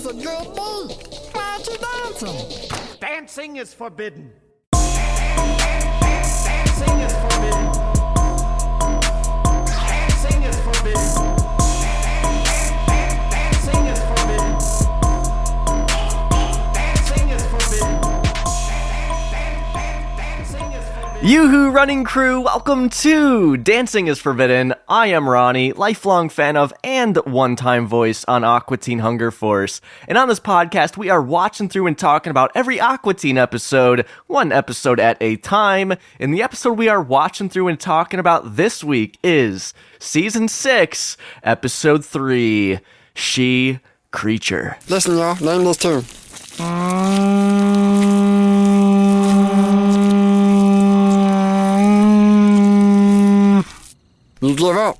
is a good beat. Why aren't you dancing? Dancing is forbidden. Dancing is forbidden. Dancing is forbidden. Dancing is forbidden. Dancing is forbidden. Dancing is forbidden. Yoo-hoo, running crew, welcome to Dancing is Forbidden. I am Ronnie, lifelong fan of and one-time voice on Aqua Teen Hunger Force. And on this podcast, we are watching through and talking about every Aqua Teen episode, one episode at a time. And the episode we are watching through and talking about this week is Season 6, Episode 3, She Creature. Listen, y'all, name this tune. You give up.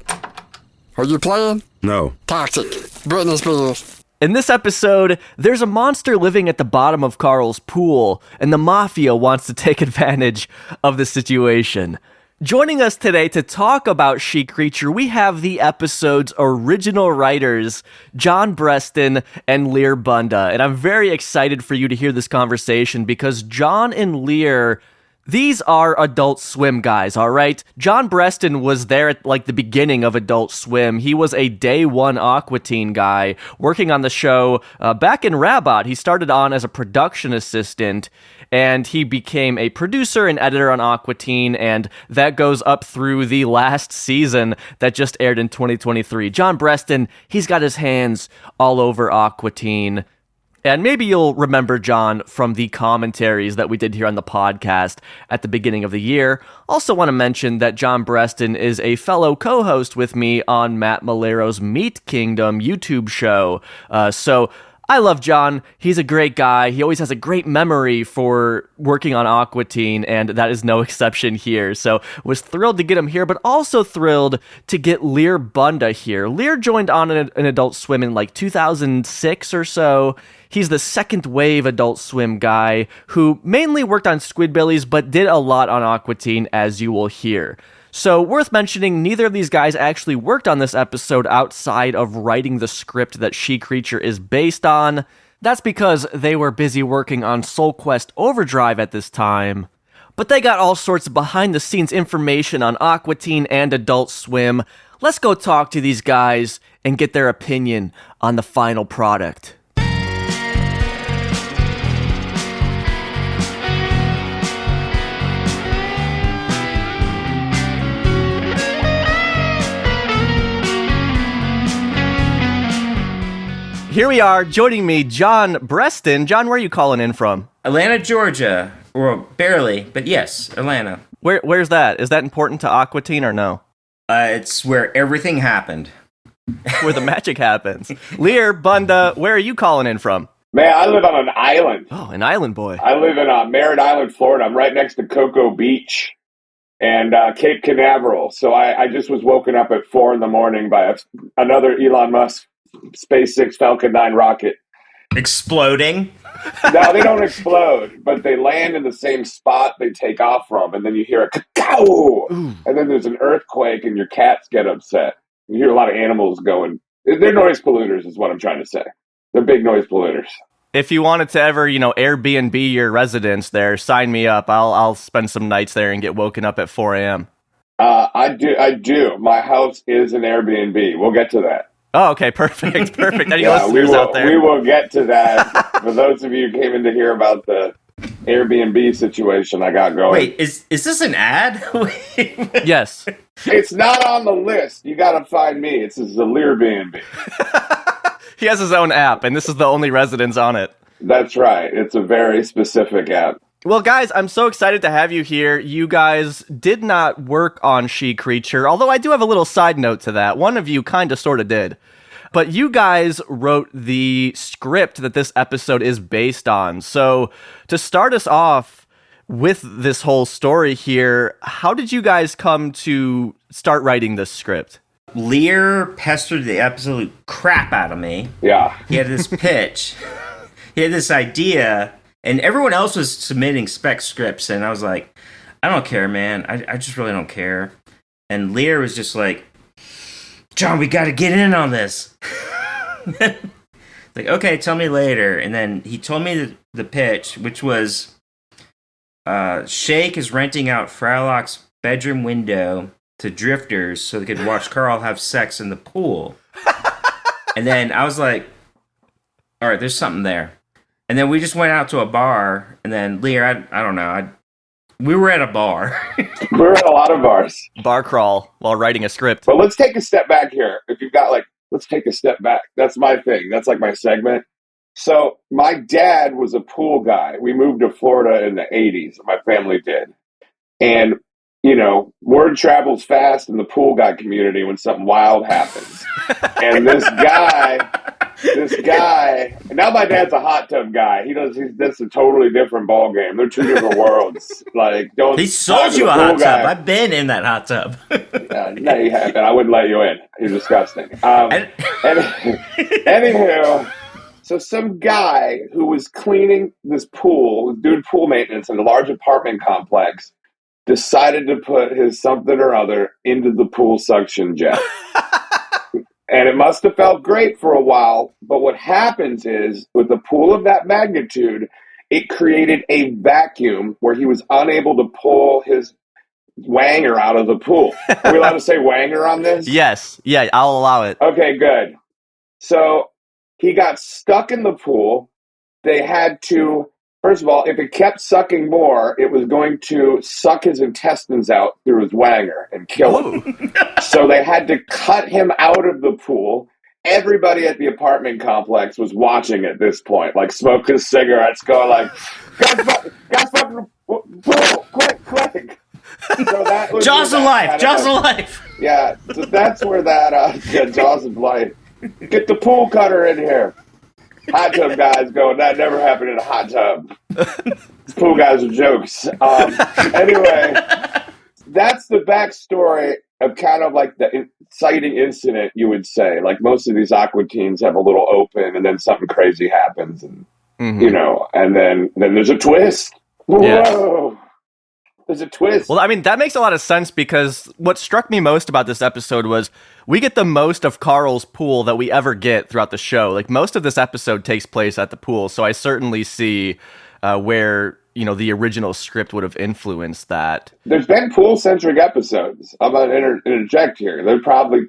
Are you playing? No. Toxic. Britney Spears. In this episode, there's a monster living at the bottom of Carl's pool, and the Mafia wants to take advantage of the situation. Joining us today to talk about She Creature, we have the episode's original writers, John Brestan and Lear Bunda. And I'm very excited for you to hear this conversation because John and Lear, these are Adult Swim guys, all right? John Brestan was there at the beginning of Adult Swim. He was a day one Aqua Teen guy working on the show back in Rabot. He started on as a production assistant, and he became a producer and editor on Aqua Teen, and that goes up through the last season that just aired in 2023. John Brestan, he's got his hands all over Aqua Teen. And maybe you'll remember John from the commentaries that we did here on the podcast at the beginning of the year. Also want to mention that John Brestan is a fellow co-host with me on Matt Malero's Meat Kingdom YouTube show. So I love John. He's a great guy. He always has a great memory for working on Aqua Teen, and that is no exception here. So was thrilled to get him here, but also thrilled to get Lear Bunda here. Lear joined on an Adult Swim in 2006 or so. He's the second wave Adult Swim guy who mainly worked on Squidbillies, but did a lot on Aqua Teen, as you will hear. So, worth mentioning, neither of these guys actually worked on this episode outside of writing the script that She Creature is based on. That's because they were busy working on Soul Quest Overdrive at this time. But they got all sorts of behind-the-scenes information on Aqua Teen and Adult Swim. Let's go talk to these guys and get their opinion on the final product. Here we are, joining me, John Brestan. John, where are you calling in from? Atlanta, Georgia. Well, barely, but yes, Atlanta. Where's that? Is that important to Aqua Teen or no? It's where everything happened. Where the magic happens. Lear Bunda, where are you calling in from? Man, I live on an island. Oh, an island boy. I live in Merritt Island, Florida. I'm right next to Cocoa Beach and Cape Canaveral. So I just was woken up at 4 a.m. by another Elon Musk SpaceX Falcon 9 rocket. Exploding? No, they don't explode, but they land in the same spot they take off from, and then you hear a cacao, and then there's an earthquake, and your cats get upset. You hear a lot of animals going. They're noise polluters, is what I'm trying to say. They're big noise polluters. If you wanted to ever, Airbnb your residence there, sign me up. I'll spend some nights there and get woken up at 4 a.m. I do. My house is an Airbnb. We'll get to that. Oh, okay, perfect. Any listeners out there? We will get to that. For those of you who came in to hear about the Airbnb situation I got going. Wait, is this an ad? Yes. It's not on the list. You got to find me. It's a Learbnb. He has his own app, and this is the only residence on it. That's right. It's a very specific app. Well, guys, I'm so excited to have you here. You guys did not work on She Creature, although I do have a little side note to that. One of you kind of sort of did. But you guys wrote the script that this episode is based on. So to start us off with this whole story here, how did you guys come to start writing this script? Lear pestered the absolute crap out of me. Yeah. He had this pitch. He had this idea. And everyone else was submitting spec scripts, and I was like, I don't care, man. I just really don't care. And Lear was just like, John, we got to get in on this. Like, okay, tell me later. And then he told me the pitch, which was Shake is renting out Frylock's bedroom window to drifters so they could watch Carl have sex in the pool. And then I was like, all right, there's something there. And then we just went out to a bar, and then Lear, I don't know, we were at a bar. We're at a lot of bars. Bar crawl while writing a script. But let's take a step back here. If you've got let's take a step back. That's my thing. That's like my segment. So my dad was a pool guy. We moved to Florida in the 80s. My family did. And, word travels fast in the pool guy community when something wild happens. And this guy, now my dad's a hot tub guy. That's a totally different ball game. They're two different worlds. Don't. He sold you a hot tub. I've been in that hot tub. No, you haven't. I wouldn't let you in. You're disgusting. Anywho, so some guy who was cleaning this pool, doing pool maintenance in a large apartment complex, decided to put his something or other into the pool suction jet. And it must have felt great for a while, but what happens is, with a pool of that magnitude, it created a vacuum where he was unable to pull his wanger out of the pool. Are we allowed to say wanger on this? Yes. Yeah, I'll allow it. Okay, good. So he got stuck in the pool. They had to, first of all, if it kept sucking more, it was going to suck his intestines out through his wanger and kill him. So they had to cut him out of the pool. Everybody at the apartment complex was watching at this point, smoking cigarettes, going guys, fucking pool, quick. So that was Jaws of life. Yeah, so that's where that, Jaws of life. Get the pool cutter in here. Hot tub guys going, that never happened in a hot tub. These pool guys are jokes. Anyway, that's the backstory of kind of the inciting incident, you would say. Most of these Aqua Teens have a little open, and then something crazy happens, and and then there's a twist. Whoa! Yeah. There's a twist. Well, I mean, that makes a lot of sense because what struck me most about this episode was we get the most of Carl's pool that we ever get throughout the show. Most of this episode takes place at the pool, so I certainly see where, the original script would have influenced that. There's been pool-centric episodes. I'm going to interject here. There are probably,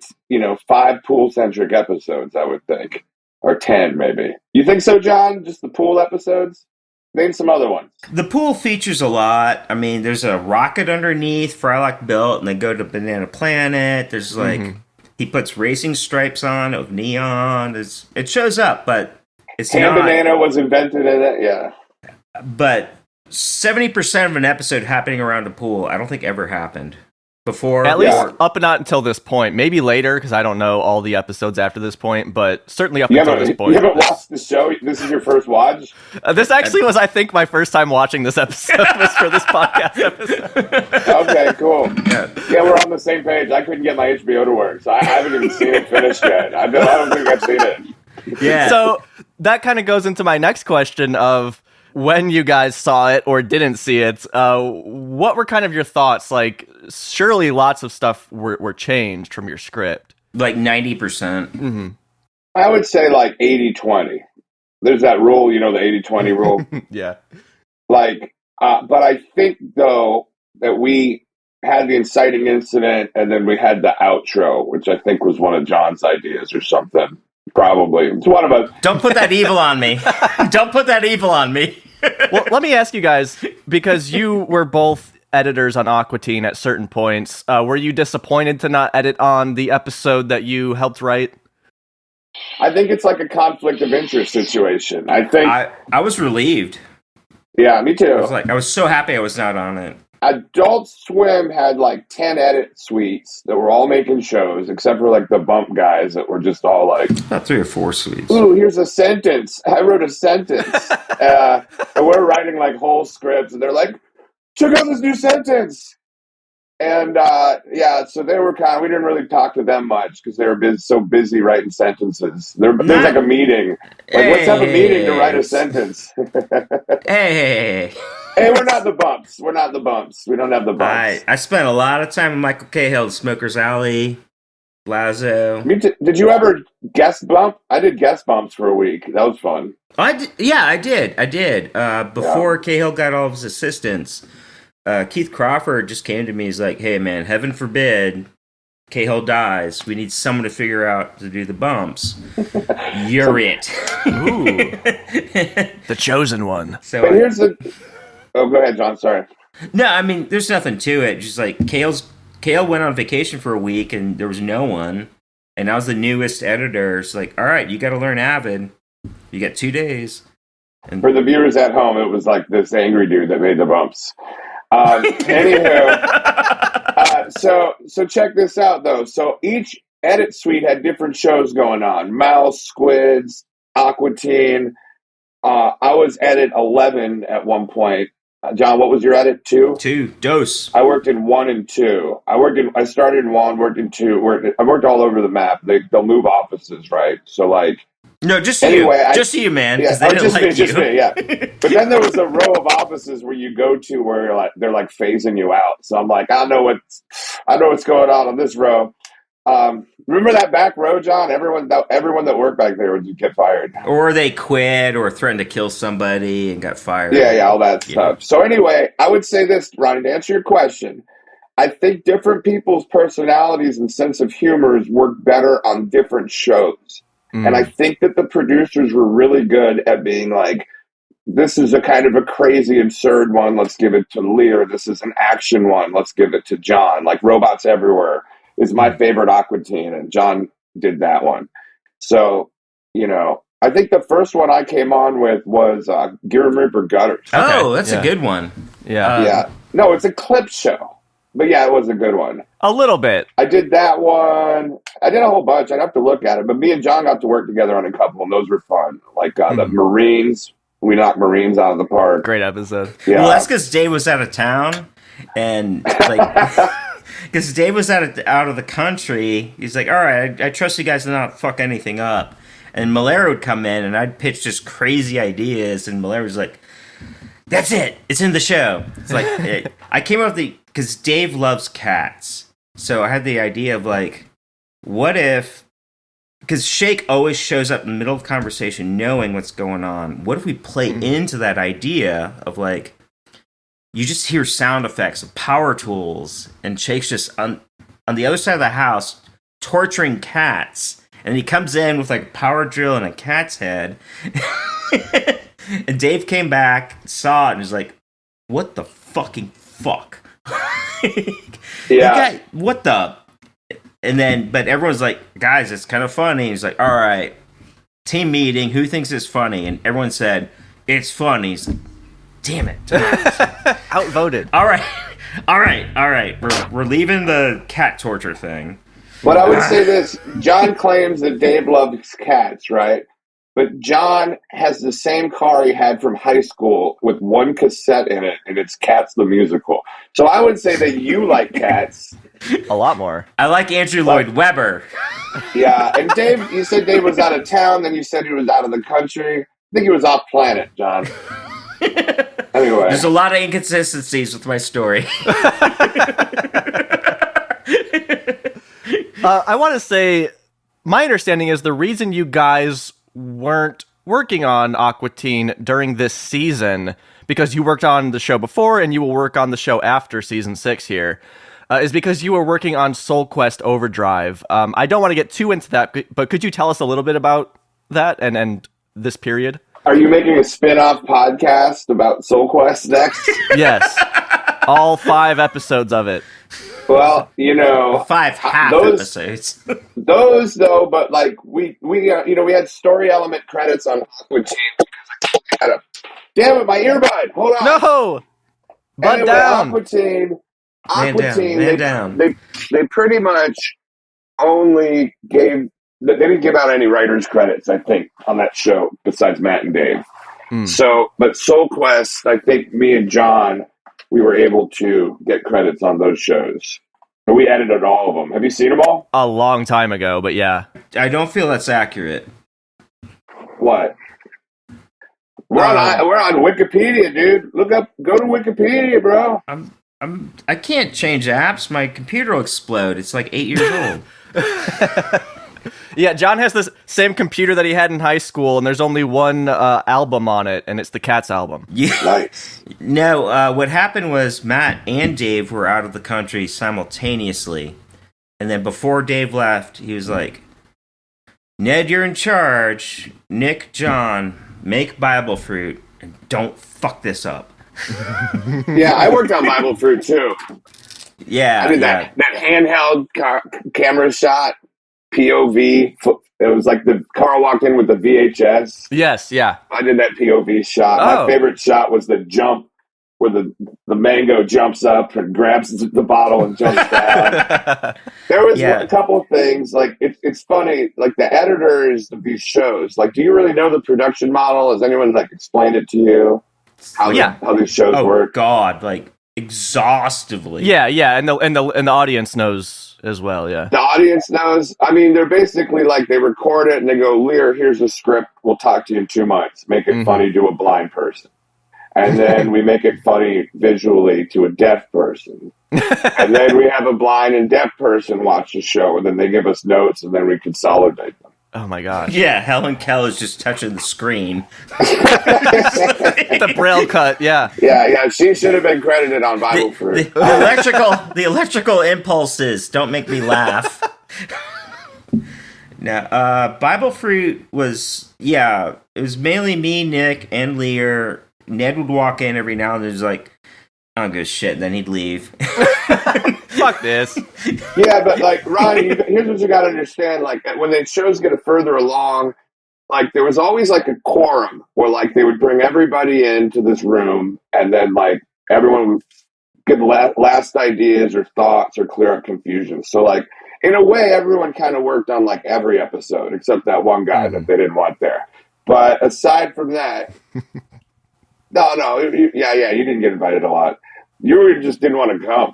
5 pool-centric episodes, I would think. Or 10, maybe. You think so, John? Just the pool episodes? Name some other ones. The pool features a lot. I mean, there's a rocket underneath Frylock built, and they go to Banana Planet. There's he puts racing stripes on of neon. It shows up, but it's Ham not. Banana was invented in it, yeah. But 70% of an episode happening around a pool, I don't think ever happened before. At least up and not until this point. Maybe later, because I don't know all the episodes after this point, but certainly up until this point. You haven't watched the show? This is your first watch? This actually was, I think, my first time watching this episode was for this podcast episode. Okay, cool. Yeah, we're on the same page. I couldn't get my HBO to work, so I haven't even seen it finished yet. I don't think I've seen it. Yeah. So that kind of goes into my next question of when you guys saw it or didn't see it, what were kind of your thoughts? Surely lots of stuff were changed from your script. 90%. Mm-hmm. I would say 80-20. There's that rule, the 80-20 rule. Yeah. But I think, though, that we had the inciting incident and then we had the outro, which I think was one of John's ideas or something. Probably. It's one of us. Don't put that evil on me. Don't put that evil on me. Well, let me ask you guys, because you were both editors on Aqua Teen at certain points, were you disappointed to not edit on the episode that you helped write? I think it's like a conflict of interest situation. I think I was relieved. Yeah, me too. I was so happy I was not on it. Adult Swim had 10 edit suites that were all making shows, except for the bump guys that were just all about 3 or 4 suites. Ooh, here's a sentence. I wrote a sentence. And we're writing whole scripts, and they're check out this new sentence. And so they were we didn't really talk to them much because they were so busy writing sentences. There's a meeting. Let's have a meeting to write a sentence. Hey, we're not the bumps. We don't have the bumps. I spent a lot of time in Michael Cahill's Smoker's Alley. Lazo. Did you ever guest bump? I did guest bumps for a week. That was fun. I did. Before Cahill got all of his assistants, Keith Crawford just came to me. He's like, "Hey, man, heaven forbid Cahill dies. We need someone to figure out to do the bumps. You're it." Ooh. The chosen one. So But here's the. Oh, go ahead, John. Sorry. no, I mean, there's nothing to it. Just like Cahill went on vacation for a week and there was no one, and I was the newest editor. It's like, all right, you got to learn Avid. You got 2 days. And For the viewers at home, it was like this angry dude that made the bumps. So check this out, though. So each edit suite had different shows going on. Mouse, Squids, Aqua Teen. I was edit 11 at one point. John, what was your edit? 2? 2 dose. I worked in 1 and 2. I started in 1, worked in 2. I worked all over the map. They'll move offices, right? So like. No, just Anyway, you. Just you, man. Yeah, Because they didn't like you. just me, yeah. But then there was a row of offices where you go to where they're like phasing you out. So I'm like, I know what's going on this row. Remember that back row, John? Everyone that worked back there would get fired. Or they quit or threatened to kill somebody and got fired. Yeah, all that stuff. So anyway, I would say this, Ronnie, to answer your question. I think different people's personalities and sense of humors work better on different shows. And I think that the producers were really good at being like, this is a kind of a crazy, absurd one. Let's give it to Lear. This is an action one. Let's give it to John. Like Robots Everywhere is my favorite Aqua Teen, and John did that one. So, I think the first one I came on with was Grim Reaper Gutters. Oh, that's a good one. Yeah. Yeah. No, it's a clip show. But yeah, it was a good one. A little bit. I did that one. I did a whole bunch. I'd have to look at it. But me and John got to work together on a couple, and those were fun. Like the Marines. We knocked Marines out of the park. Great episode. Yeah. Well, that's because Dave was out of town. And, because Dave was out of the country. He's like, all right, I trust you guys to not fuck anything up. And Malera would come in, and I'd pitch just crazy ideas. And Malera was like, that's it. It's in the show. It's like, I came up with because Dave loves cats. So I had the idea of like, what if, because Shake always shows up in the middle of the conversation knowing what's going on. What if we play into that idea of like, you just hear sound effects of power tools and Shake's just on the other side of the house torturing cats. And he comes in with like a power drill and a cat's head. And Dave came back, saw it, and was like, what the fucking fuck? Yeah. What the? And then, but everyone's like, guys, it's kind of funny. He's like, all right, team meeting, who thinks it's funny? And everyone said, it's funny. He's like, damn it. Outvoted. All right. We're leaving the cat torture thing. But I would say this. John claims that Dave loves cats, right? But John has the same car he had from high school with one cassette in it, and it's Cats the Musical. So I would say that you like cats. A lot more. I like Andrew Lloyd Webber. Yeah, and Dave, you said Dave was out of town, then you said he was out of the country. I think he was off planet, John. Anyway. There's a lot of inconsistencies with my story. I want to say, my understanding is the reason you guys weren't working on Aqua Teen during this season, because you worked on the show before and you will work on the show after season 6 here, is because you were working on Soul Quest Overdrive. I don't want to get too into that, but could you tell us a little bit about that and this period? Are you making a spin-off podcast about Soul Quest next? Yes. All 5 episodes of it. Well, 5 half episodes. Those though, but like we had story element credits on Aqua Teen. Damn it, my earbud! Hold on. No, butt anyway, down. Aqua Teen. Man down. They pretty much only gave. They didn't give out any writers credits, I think, on that show besides Matt and Dave. So, but Soul Quest, I think me and John, we were able to get credits on those shows. And we edited all of them. Have you seen them all? A long time ago, but yeah. I don't feel that's accurate. What? We're on Wikipedia, dude. Go to Wikipedia, bro. I can't change apps. My computer will explode. It's like 8 years old. Yeah, John has this same computer that he had in high school, and there's only one album on it, and it's the Cats album. Yeah. Nice. No, what happened was Matt and Dave were out of the country simultaneously. And then before Dave left, he was like, Ned, you're in charge. Nick, John, make Bible fruit, and don't fuck this up. Yeah, I worked on Bible Fruit too. Yeah. I did that handheld camera shot, POV. It was like Carl walked in with the VHS. Yes, yeah. I did that POV shot. Oh. My favorite shot was the jump where the mango jumps up and grabs the bottle and jumps down. There was a couple of things. Like, it's funny. Like, the editors of these shows, like, do you really know the production model? Has anyone, like, explained it to you? How these shows work? God, like, exhaustively. Yeah, and the audience knows as well, yeah. The audience knows. I mean, they're basically like, they record it and they go, Lear, here's a script. We'll talk to you in 2 months. Make it funny to a blind person. And then we make it funny visually to a deaf person. And then we have a blind and deaf person watch the show, and then they give us notes, and then we consolidate them. Oh my gosh. Yeah, Helen Kell is just touching the screen. The braille cut, yeah. Yeah, she should have been credited on Bible Fruit. The electrical impulses don't make me laugh. Now, Bible Fruit was, it was mainly me, Nick, and Lear. Ned would walk in every now and then, just like, I don't give a shit, then he'd leave. Fuck this. Yeah, but like, Ronnie, here's what you gotta understand. Like, when the shows get further along, like, there was always like a quorum where like they would bring everybody into this room, and then like everyone would give last ideas or thoughts or clear up confusion. So like, in a way, everyone kind of worked on like every episode except that one guy that they didn't want there. But aside from that, no, you didn't get invited a lot. You just didn't want to come.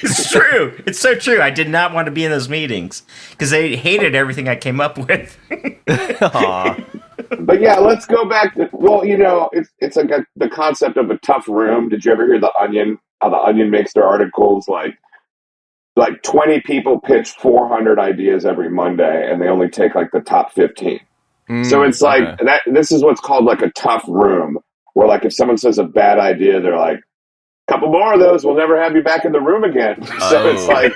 It's true. It's so true. I did not want to be in those meetings because they hated everything I came up with. But yeah, let's go back to, it's like the concept of a tough room. Did you ever hear how the Onion makes their articles? Like 20 people pitch 400 ideas every Monday, and they only take like the top 15. So it's like that. This is what's called like a tough room, where like if someone says a bad idea, they're like, couple more of those, we'll never have you back in the room again. So it's like,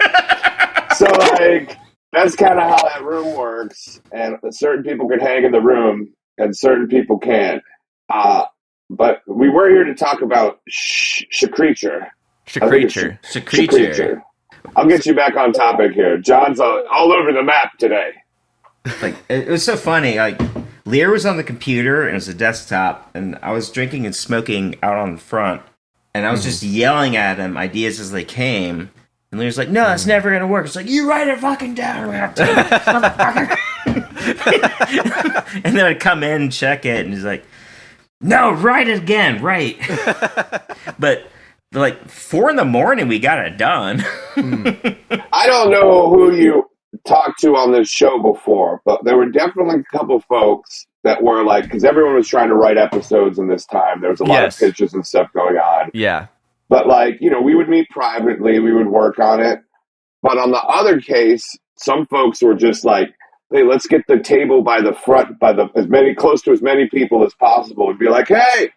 that's kind of how that room works. And certain people can hang in the room and certain people can't. But we were here to talk about Shakreature. Shakreature. I'll get you back on topic here. John's all over the map today. Like, it was so funny. Like, Lear was on the computer and it was a desktop, and I was drinking and smoking out on the front. And I was just yelling at him ideas as they came. And Lear's like, no, it's never going to work. It's like, you write it fucking down. Motherfucker. And then I'd come in and check it. And he's like, no, write it again. Right. But like 4 a.m, we got it done. I don't know who you talked to on this show before, but there were definitely a couple folks that were like, because everyone was trying to write episodes in this time. There was a lot of pitches and stuff going on. Yeah. But like, we would meet privately, we would work on it. But on the other case, some folks were just like, hey, let's get the table by the front, close to as many people as possible, and be like, hey,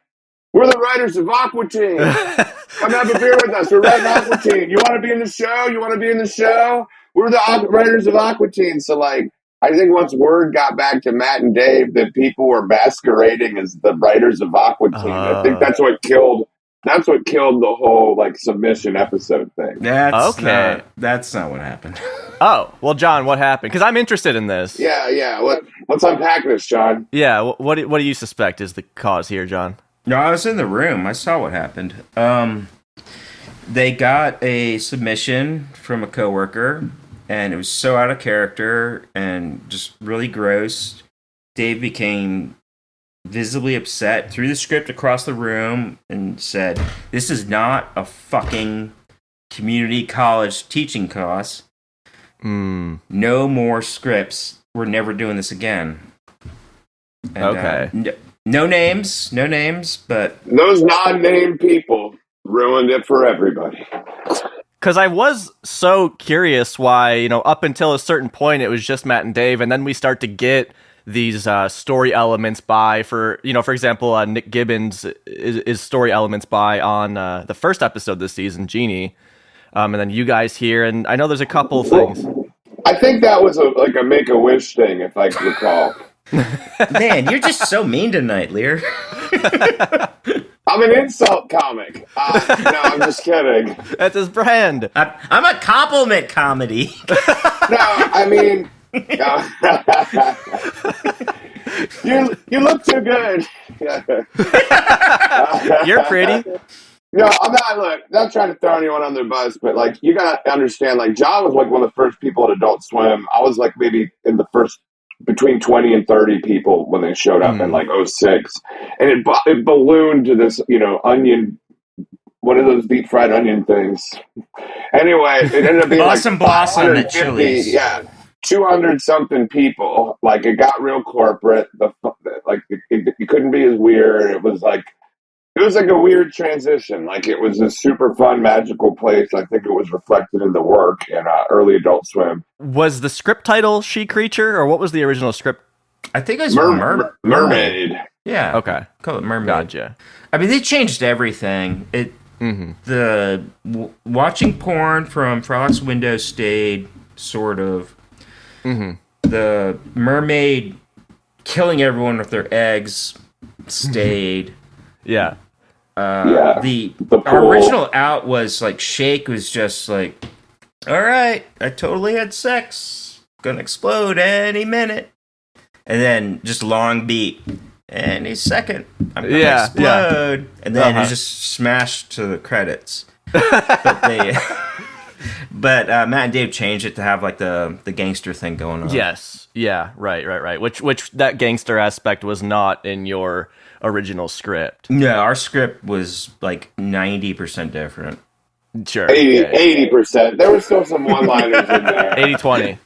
we're the writers of Aqua Teen. Come have a beer with us. We're writing Aqua Teen. You want to be in the show? We're the writers of Aqua Teen. So like, I think once word got back to Matt and Dave that people were masquerading as the writers of Aqua Teen, I think that's what killed the whole like submission episode thing. That's not what happened. Oh, well, John, what happened? Because I'm interested in this. Yeah. Let's unpack this, John. Yeah, what do you suspect is the cause here, John? No, I was in the room. I saw what happened. They got a submission from a coworker, and it was so out of character and just really gross. Dave became visibly upset, threw the script across the room, and said, this is not a fucking community college teaching class. No more scripts. We're never doing this again. And, okay. No names, but... Those non-named people ruined it for everybody. Because I was so curious why, up until a certain point, it was just Matt and Dave, and then we start to get these story elements for example, Nick Gibbons is story elements on the first episode this season, Jeannie, and then you guys here, and I know there's a couple of things. I think that was a Make-A-Wish thing, if I recall. Man, you're just so mean tonight, Lear. I'm an insult comic. No, I'm just kidding. That's his brand. I'm a compliment comedy. No, I mean, you look too good. You're pretty. No, I'm not trying to throw anyone on their bus, but you gotta understand, John was one of the first people at Adult Swim. I was maybe in the first between 20 and 30 people when they showed up in 06, and it ballooned to this onion. What are those deep fried onion things? Anyway, it ended up being Blossom at Chili's. Yeah, 200 something people. It got real corporate. It couldn't be as weird. It was a weird transition. It was a super fun, magical place. I think it was reflected in the work in early Adult Swim. Was the script title She Creature, or what was the original script? I think it was Mermaid. Yeah. Okay. Call it Mermaid. Gotcha. I mean, they changed everything. Watching porn from Frolics window stayed, sort of. The mermaid killing everyone with their eggs stayed. Yeah. The original out was Shake was just all right, I totally had sex. Gonna explode any minute. And then just long beat. Any second, I'm gonna explode. And then it just smashed to the credits. But Matt and Dave changed it to have the gangster thing going on. Yes. Yeah. Right. Which that gangster aspect was not in your original script. No, our script was 90% different. Sure. 80%. There were still some one-liners in there. 80-20.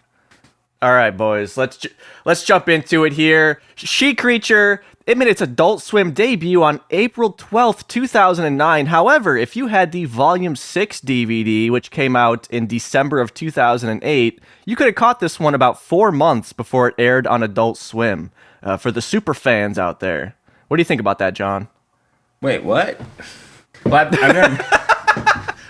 All right, boys. Let's jump into it here. She Creature. It made its Adult Swim debut on April 12th, 2009. However, if you had the Volume 6 DVD, which came out in December of 2008, you could have caught this one about 4 months before it aired on Adult Swim. For the super fans out there. What do you think about that, John? Wait, what? Well, I've never...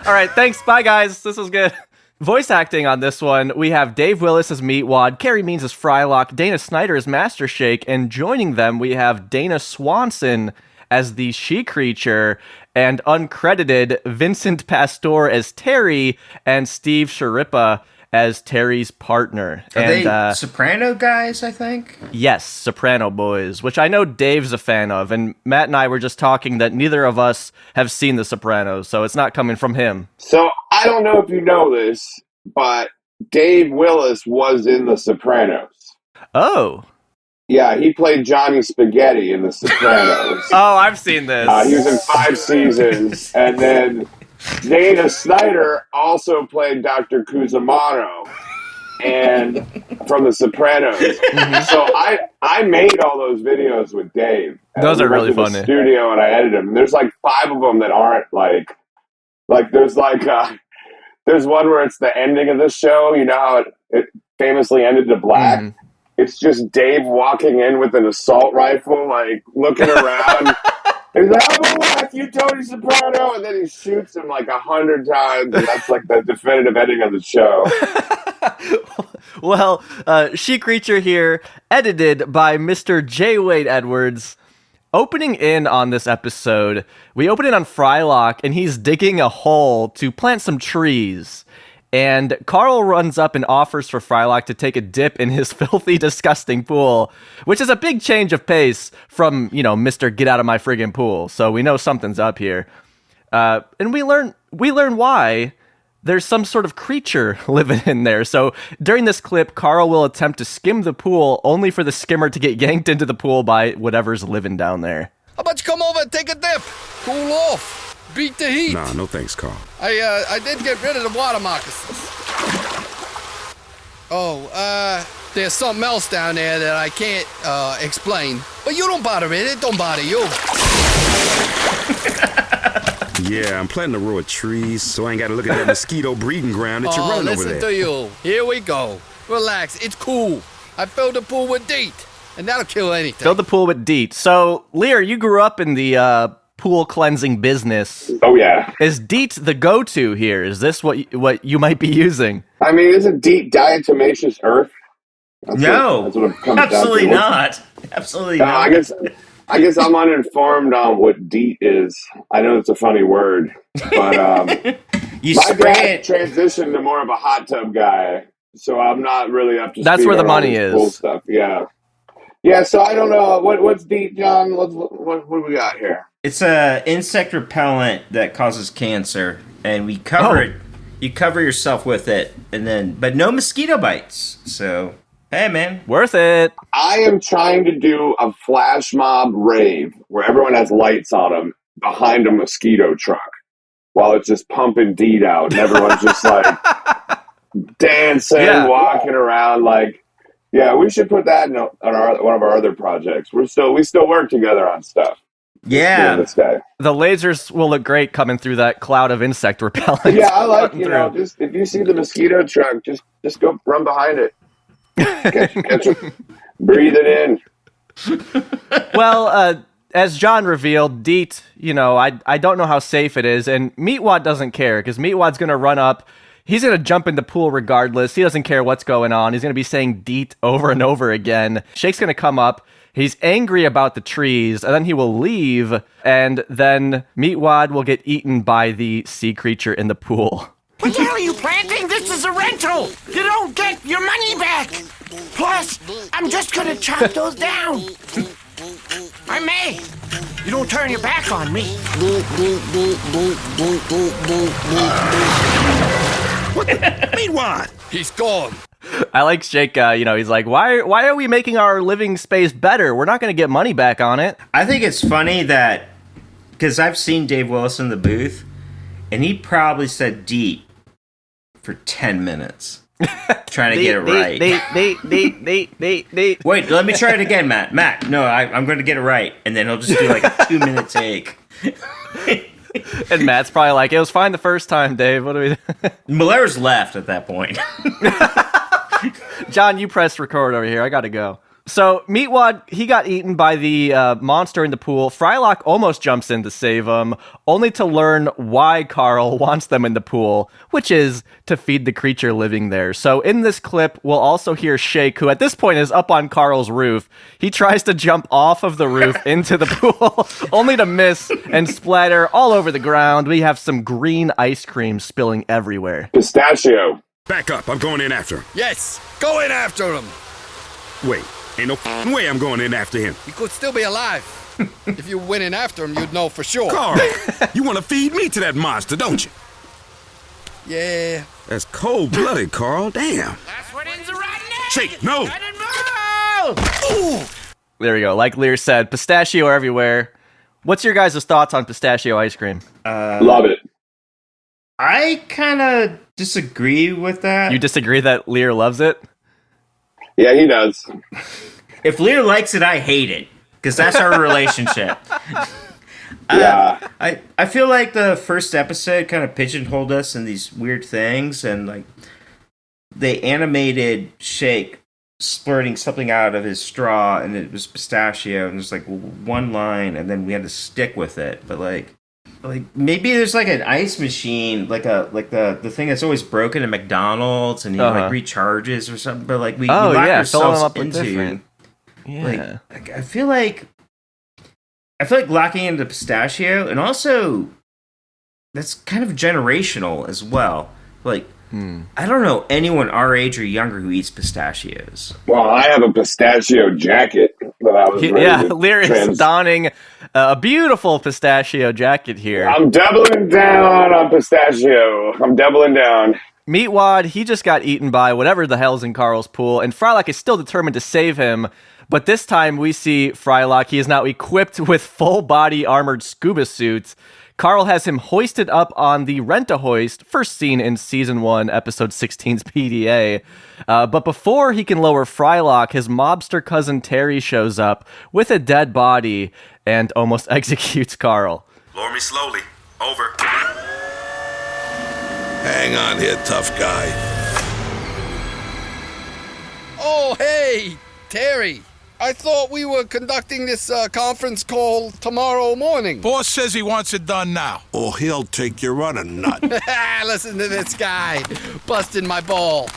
All right, thanks. Bye, guys. This was good. Voice acting on this one, we have Dave Willis as Meatwad, Carrie Means as Frylock, Dana Snyder as Master Shake, and joining them we have Dana Swanson as the She Creature, and uncredited Vincent Pastore as Terry, and Steve Sharippa as Terry's partner. Are they Soprano guys, I think? Yes, Soprano boys, which I know Dave's a fan of, and Matt and I were just talking that neither of us have seen The Sopranos, so it's not coming from him. So, I don't know if you know this, but Dave Willis was in The Sopranos. Oh. Yeah, he played Johnny Spaghetti in The Sopranos. Oh, I've seen this. He was in 5 seasons, and then Dana Snyder also played Dr. Cusimano and from The Sopranos. So I made all those videos with Dave. Those are really funny. The studio, and I edited them. And there's 5 of them that aren't there's one where it's the ending of the show. You know how it famously ended to black. It's just Dave walking in with an assault rifle, looking around. He's like, I'm gonna whack you, Tony Soprano, and then he shoots him 100 times, and that's the definitive ending of the show. Well, She Creature here, edited by Mr. J. Wade Edwards. Opening in on this episode, we open it on Frylock, and he's digging a hole to plant some trees. And Carl runs up and offers for Frylock to take a dip in his filthy, disgusting pool, which is a big change of pace from, Mr. Get Out of My Friggin' Pool. So we know something's up here. And we learn why. There's some sort of creature living in there. So during this clip, Carl will attempt to skim the pool, only for the skimmer to get yanked into the pool by whatever's living down there. How about you come over and take a dip? Cool off. Beat the heat. Nah, no thanks, Carl. I did get rid of the water moccasins. Oh, there's something else down there that I can't explain. But you don't bother me. It don't bother you. Yeah, I'm planting a row of trees so I ain't gotta look at that mosquito breeding ground that you're running over listen there. to you. Here we go. Relax, it's cool. I filled the pool with DEET, and that'll kill anything. Fill the pool with DEET. So, Lear, you grew up in the pool cleansing business. Oh, yeah. Is DEET the go-to here? Is this what you might be using? I mean, isn't DEET diatomaceous earth? That's No, what it comes down to. absolutely not. Absolutely not. I guess I'm uninformed on what DEET is. I know it's a funny word, but You my spray dad it. transitioned to more of a hot tub guy, so I'm not really up to That's speed where the on all money this is. pool stuff. Yeah. Yeah, so I don't know. What's DEET, John? What do we got here? It's a insect repellent that causes cancer, and we cover it. You cover yourself with it, but no mosquito bites. So, hey, man. Worth it. I am trying to do a flash mob rave where everyone has lights on them behind a mosquito truck while it's just pumping DEET out, and everyone's just like dancing, walking around. Like, yeah, we should put that in one of our other projects. We still work together on stuff. Yeah. This day. The lasers will look great coming through that cloud of insect repellent. Yeah, I like, just if you see the mosquito truck, just go run behind it. Catch it. Breathe it in. Well, as John revealed, DEET, I don't know how safe it is, and Meatwad doesn't care, because Meatwad's going to run up. He's going to jump in the pool regardless. He doesn't care what's going on. He's going to be saying DEET over and over again. Shake's going to come up. He's angry about the trees, and then he will leave, and then Meatwad will get eaten by the sea creature in the pool. What the hell are you planting? This is a rental! You don't get your money back! Plus, I'm just gonna chop those down! I may! You don't turn your back on me! Meanwhile, He's gone. I like Shake, he's like, why are we making our living space better? We're not going to get money back on it. I think it's funny that, because I've seen Dave Willis in the booth, and he probably said DEET for 10 minutes. Trying to get it right. Wait, let me try it again, Matt. Matt, no, I'm going to get it right. And then he'll just do like a 2-minute take. And Matt's probably like, it was fine the first time, Dave. What do we do? Miller's left at that point. John, you press record over here. I got to go. So Meatwad, he got eaten by the monster in the pool. Frylock almost jumps in to save him, only to learn why Carl wants them in the pool, which is to feed the creature living there. So in this clip, we'll also hear Shake, who at this point is up on Carl's roof. He tries to jump off of the roof into the pool, only to miss and splatter all over the ground. We have some green ice cream spilling everywhere. Pistachio. back up. I'm going in after him. Yes, go in after him. Wait, ain't no f***ing way I'm going in after him. He could still be alive. If you went in after him, you'd know for sure. Carl, you want to feed me to that monster, don't you? Yeah. That's cold-blooded, Carl. Damn. That's what ends a rotten egg. Shake, no. Let it move. There we go. Like Lear said, pistachio everywhere. What's your guys' thoughts on pistachio ice cream? Love it. I kind of disagree with that. You disagree that Lear loves it? Yeah, he does. If Lear likes it, I hate it. Because that's our relationship. Yeah. I feel like the first episode kind of pigeonholed us in these weird things, and like they animated Shake splurting something out of his straw, and it was pistachio, and there's like one line, and then we had to stick with it. But like maybe there's like an ice machine, like the thing that's always broken at McDonald's, and he like recharges or something. But like we lock ourselves into. Yeah. Like I feel like locking into pistachio, and also that's kind of generational as well. Like I don't know anyone our age or younger who eats pistachios. Well, I have a pistachio jacket that I was ready to Lear is donning a beautiful pistachio jacket here. I'm doubling down on pistachio. I'm doubling down. Meatwad, he just got eaten by whatever the hell's in Carl's pool, and Frylock is still determined to save him. But this time we see Frylock. He is now equipped with full-body armored scuba suits. Carl has him hoisted up on the Rent-A-Hoist, first seen in Season 1, Episode 16's PDA. But before he can lower Frylock, his mobster cousin Terry shows up with a dead body and almost executes Carl. Lower me slowly. Over. Hang on here, tough guy. Oh, hey, Terry. I thought we were conducting this conference call tomorrow morning. Boss says he wants it done now. Or he'll take your other nut. Listen to this guy busting my ball.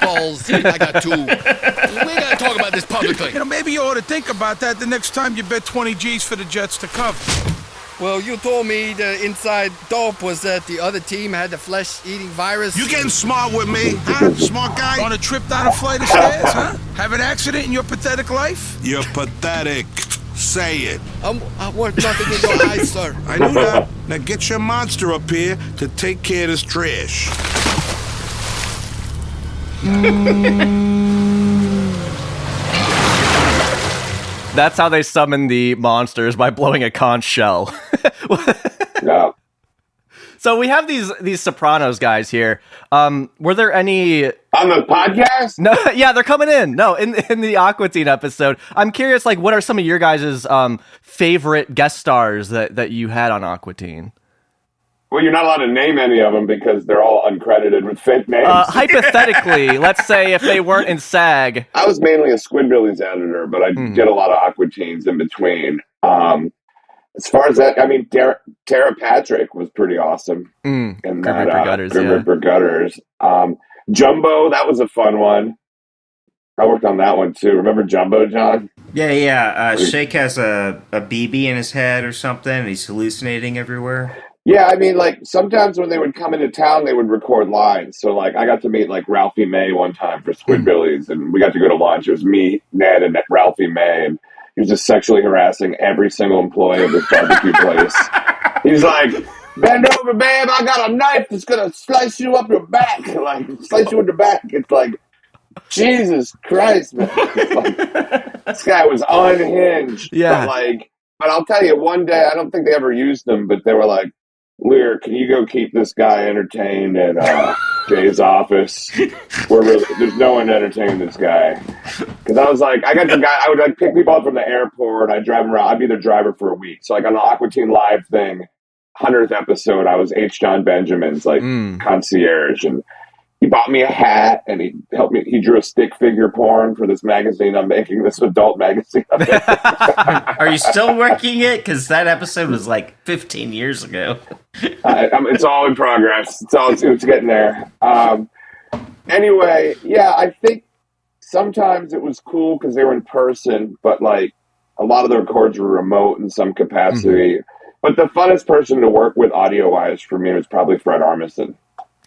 Balls. I got two. We gotta talk about this publicly. Maybe you ought to think about that the next time you bet 20 G's for the Jets to cover. Well, you told me the inside dope was that the other team had the flesh-eating virus. You getting smart with me, huh? Smart guy? On a trip down a flight of stairs, huh? Have an accident in your pathetic life? You're pathetic. Say it. I'm worth nothing in your eyes, sir. I knew that. Now get your monster up here to take care of this trash. That's how they summon the monsters, by blowing a conch shell. Yeah. So we have these Sopranos guys here. Were there any On the podcast? No, yeah, they're coming in. No, in the Aqua Teen episode. I'm curious, like, what are some of your guys' favorite guest stars that you had on Aqua Teen? Well, you're not allowed to name any of them because they're all uncredited with fake names. Hypothetically, let's say if they weren't in SAG. I was mainly a Squidbillies editor, but I did a lot of Aqua Teens in between. As far as that, I mean, Tara Patrick was pretty awesome. In Grim that, Reaper Gutters, Grim yeah. Reaper Gutters. Jumbo, that was a fun one. I worked on that one too. Remember Jumbo, John? Yeah. Shake has a BB in his head or something, and he's hallucinating everywhere. Yeah, I mean, like, sometimes when they would come into town, they would record lines. So, like, I got to meet, like, Ralphie May one time for Squidbillies, and we got to go to lunch. It was me, Ned, and Ralphie May, and he was just sexually harassing every single employee of this barbecue place. He's like, bend over, babe, I got a knife that's going to slice you up your back. Like, slice you in the back. It's like, Jesus Christ, man. It's like, this guy was unhinged. Yeah. But I'll tell you, one day, I don't think they ever used him, but they were like, Lear, can you go keep this guy entertained at Jay's office? There's no one to entertain this guy. Because I was like, I would like pick people up from the airport. I'd drive them around. I'd be their driver for a week. So like on the Aqua Teen Live thing, 100th episode, I was H. John Benjamin's like concierge, and he bought me a hat, and he helped me. He drew a stick figure porn for this magazine I'm making, this adult magazine I'm making. Are you still working it? Because that episode was like 15 years ago. It's all in progress. It's getting there. Anyway, yeah, I think sometimes it was cool because they were in person, but like a lot of the records were remote in some capacity. But the funnest person to work with audio-wise for me was probably Fred Armisen.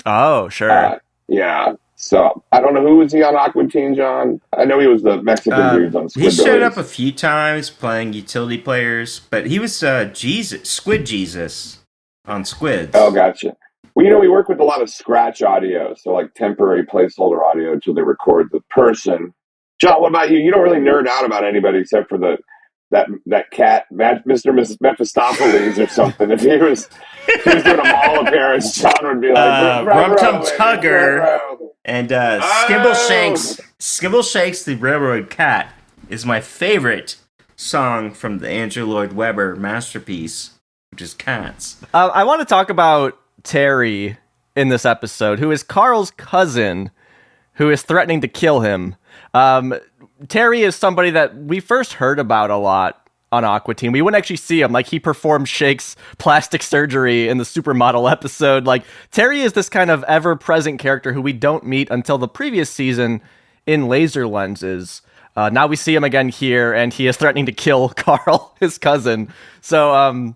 Oh, sure. Yeah. So I don't know, who was he on Aqua Teen, John? I know he was the Mexican dude on Squidbillies. He showed up a few times playing utility players, but he was Squid Jesus on Squids. Oh, gotcha. Well, we work with a lot of scratch audio, so like temporary placeholder audio until they record the person. John, what about you? You don't really nerd out about anybody except for that cat, Mr. and Mrs. Mephistopheles or something. If he was doing a mall appearance, John would be like, Rum Tum Tugger and Skimble Shakes the Railroad Cat is my favorite song from the Andrew Lloyd Webber masterpiece, which is Cats. I want to talk about Terry in this episode, who is Carl's cousin, who is threatening to kill him. Terry is somebody that we first heard about a lot on Aqua Teen. We wouldn't actually see him. Like, he performed Shake's plastic surgery in the Supermodel episode. Like, Terry is this kind of ever-present character who we don't meet until the previous season in Laser Lenses. Now we see him again here, and he is threatening to kill Carl, his cousin. So,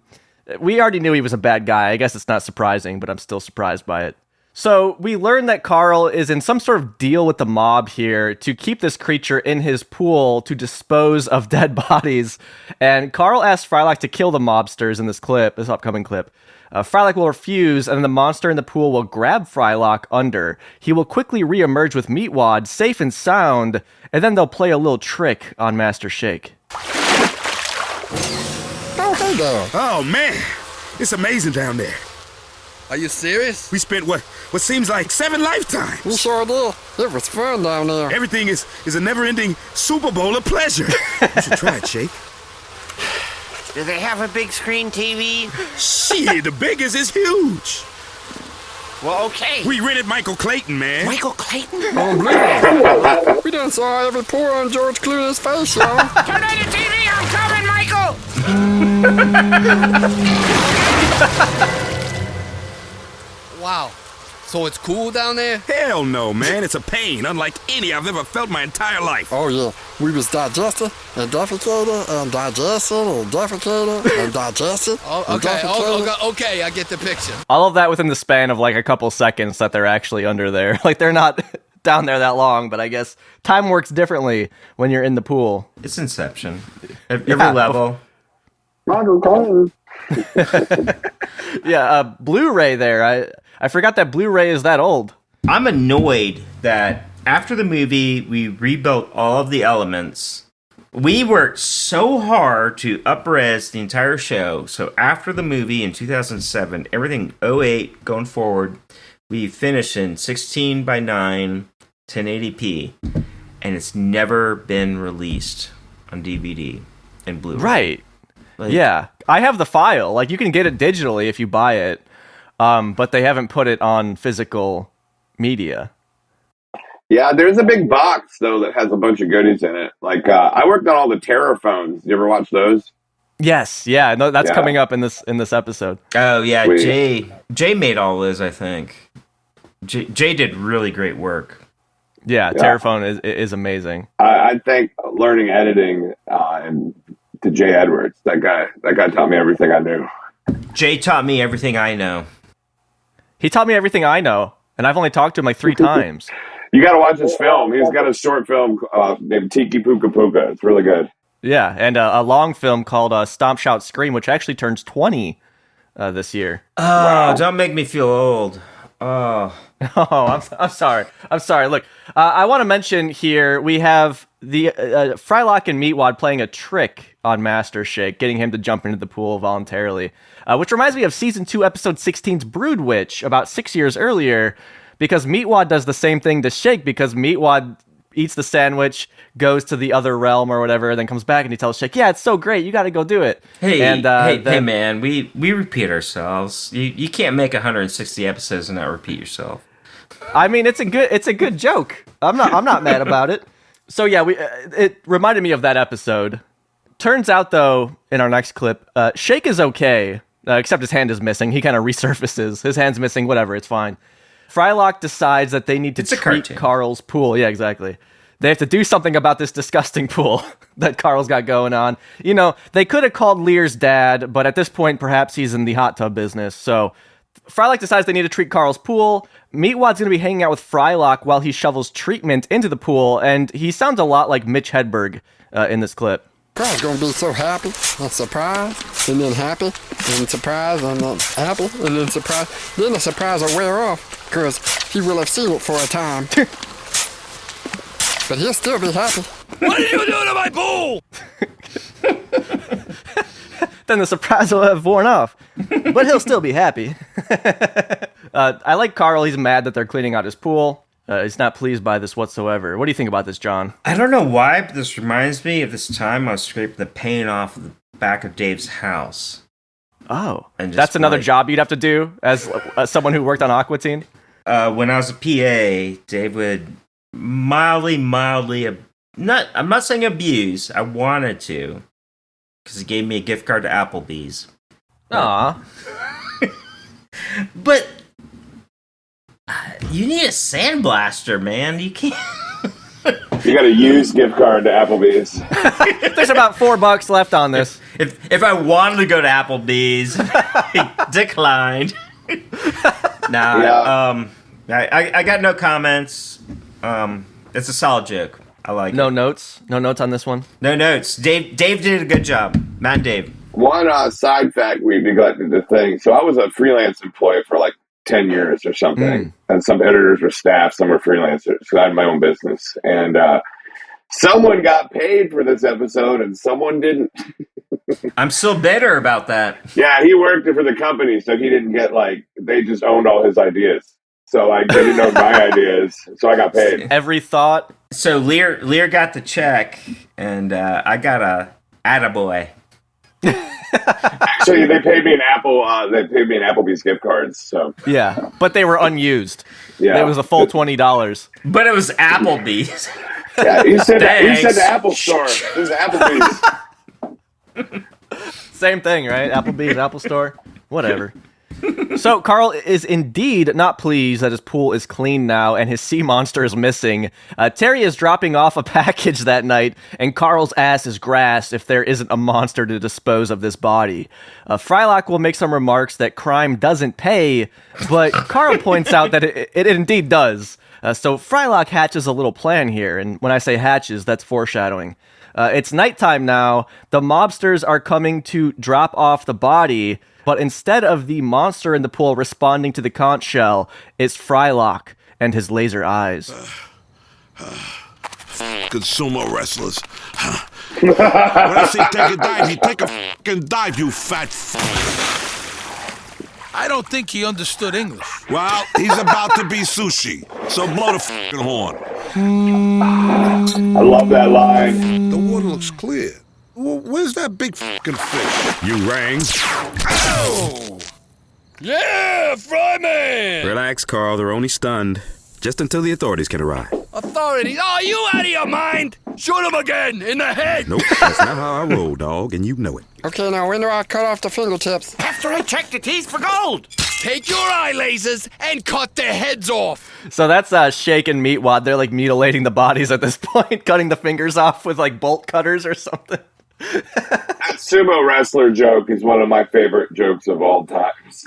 we already knew he was a bad guy. I guess it's not surprising, but I'm still surprised by it. So we learn that Carl is in some sort of deal with the mob here to keep this creature in his pool to dispose of dead bodies. And Carl asks Frylock to kill the mobsters in this upcoming clip. Frylock will refuse, and the monster in the pool will grab Frylock under. He will quickly reemerge with Meatwad, safe and sound, and then they'll play a little trick on Master Shake. Oh, hey there. Oh, man. It's amazing down there. Are you serious? We spent what seems like 7 lifetimes. We sure did. It was fun down there. Everything is a never-ending Super Bowl of pleasure. You should try it, Shake. Do they have a big screen TV? Shit, the biggest is huge. Well, okay. We rented Michael Clayton, man. Michael Clayton? We done saw every pore on George Clooney's face, y'all. Turn on the TV. I'm coming, Michael. Wow. So it's cool down there? Hell no, man. It's a pain, unlike any I've ever felt my entire life. Oh, yeah. We was digested and defecated and digested and defecated and digested. Okay, I get the picture. All of that within the span of like a couple seconds that they're actually under there. Like they're not down there that long, but I guess time works differently when you're in the pool. It's Inception. Every level. Yeah, Blu-ray there. I forgot that Blu-ray is that old. I'm annoyed that after the movie, we rebuilt all of the elements. We worked so hard to up-res the entire show. So after the movie in 2007, everything 08 going forward, we finished in 16 by 9, 1080p. And it's never been released on DVD and Blu-ray. Right. Like, yeah. I have the file. Like, you can get it digitally if you buy it. But they haven't put it on physical media. Yeah, there's a big box, though, that has a bunch of goodies in it. Like, I worked on all the Terror phones. You ever watch those? Yes, yeah, no, that's coming up in this episode. Oh, yeah, Sweet. Jay made all those, I think. Jay did really great work. Yeah, Terraphone is amazing. I think learning editing and to Jay Edwards, that guy taught me everything I knew. Jay taught me everything I know. He taught me everything I know, and I've only talked to him like 3 times. You got to watch his film. He's got a short film named Tiki Puka Puka. It's really good. Yeah, and a long film called Stomp, Shout, Scream, which actually turns 20 this year. Oh, don't make me feel old. Oh, I'm sorry. I'm sorry. Look, I want to mention here we have the Frylock and Meatwad playing a trick on Master Shake, getting him to jump into the pool voluntarily, which reminds me of Season 2, Episode 16's Brood Witch, about 6 years earlier, because Meatwad does the same thing to Shake, because Meatwad eats the sandwich, goes to the other realm or whatever, and then comes back and he tells Shake, yeah, it's so great, you got to go do it. Hey, and, hey, man, we repeat ourselves. You can't make 160 episodes and not repeat yourself. I mean, it's a good joke. I'm not mad about it. So yeah, it reminded me of that episode. Turns out though, in our next clip, Shake is okay, except his hand is missing. He kind of resurfaces. His hand's missing. Whatever, it's fine. Frylock decides that they need to treat Carl's pool. Yeah, exactly. They have to do something about this disgusting pool that Carl's got going on. You know, they could have called Lear's dad, but at this point, perhaps he's in the hot tub business. So Frylock decides they need to treat Carl's pool. Meatwad's going to be hanging out with Frylock while he shovels treatment into the pool, and he sounds a lot like Mitch Hedberg in this clip. Carl's gonna be so happy and surprised, and then happy, and surprised, and then happy, and then surprised. Then the surprise will wear off, because he will have seen it for a time. But he'll still be happy. What are you doing to my pool? Then the surprise will have worn off, but he'll still be happy. I like Carl. He's mad that they're cleaning out his pool. He's not pleased by this whatsoever. What do you think about this, John? I don't know why, but this reminds me of this time I was scraping the paint off of the back of Dave's house. Oh, And just that's another like- job you'd have to do as someone who worked on Aqua Teen? When I was a PA, Dave would mildly, I'm not saying abuse, I wanted to, because he gave me a gift card to Applebee's. Aw. But you need a sandblaster, man. You can't. You got a used gift card to Applebee's. There's about $4 left on this. If I wanted to go to Applebee's, he declined. Nah, I got no comments. It's a solid joke. I like it. No notes on this one. No notes. Dave did a good job. Man, Dave. One side fact we neglected to think. So I was a freelance employee for like 10 years or something. And some editors were staff, some were freelancers. So I had my own business. And someone got paid for this episode and someone didn't. I'm still bitter about that. Yeah, he worked for the company, so he didn't get they just owned all his ideas. So I didn't know my ideas, so I got paid. Every thought. So Lear got the check, and I got a attaboy. Actually, they paid me an Applebee's gift cards. So Yeah, but they were unused. yeah, It was a full $20. But it was Applebee's. Yeah, he said Thanks. the Apple Store. It was Applebee's. Same thing, right? Applebee's, Apple Store, whatever. So Carl is indeed not pleased that his pool is clean now and his sea monster is missing. Terry is dropping off a package that night, and Carl's ass is grass if there isn't a monster to dispose of this body. Frylock will make some remarks that crime doesn't pay, but Carl points out that it indeed does. So Frylock hatches a little plan here, and when I say hatches, that's foreshadowing. It's nighttime now. The mobsters are coming to drop off the body, but instead of the monster in the pool responding to the conch shell, it's Frylock and his laser eyes. Good sumo wrestlers. When I say take a dive, you take a fucking dive, you fat I don't think he understood English. Well, he's about to be sushi, so blow the fucking horn. I love that line. The water looks clear. Where's that big fucking fish? You rang. Oh! Yeah, Fryman! Relax, Carl. They're only stunned. Just until the authorities can arrive. Authorities? Oh, you out of your mind? Shoot him again, in the head! Nope, that's not how I roll, dog, and you know it. Okay, now when do I cut off the fingertips? After I check the teeth for gold. Take your eye lasers and cut their heads off! So that's Shake and Meatwad. They're like mutilating the bodies at this point, cutting the fingers off with like bolt cutters or something. That sumo wrestler joke is one of my favorite jokes of all times.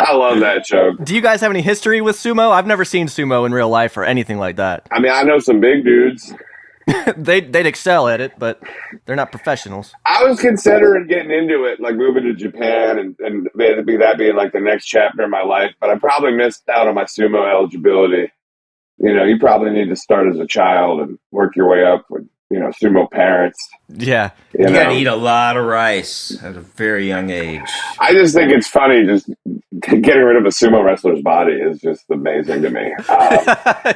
I love that joke. Do you guys have any history with sumo? I've never seen sumo in real life or anything like that. I mean, I know some big dudes. They'd excel at it, but they're not professionals. I was considering getting into it, like moving to Japan and that being like the next chapter of my life, but I probably missed out on my sumo eligibility. You know, you probably need to start as a child and work your way up with, sumo parents. Yeah. You gotta eat a lot of rice at a very young age. I just think it's funny, just getting rid of a sumo wrestler's body is just amazing to me.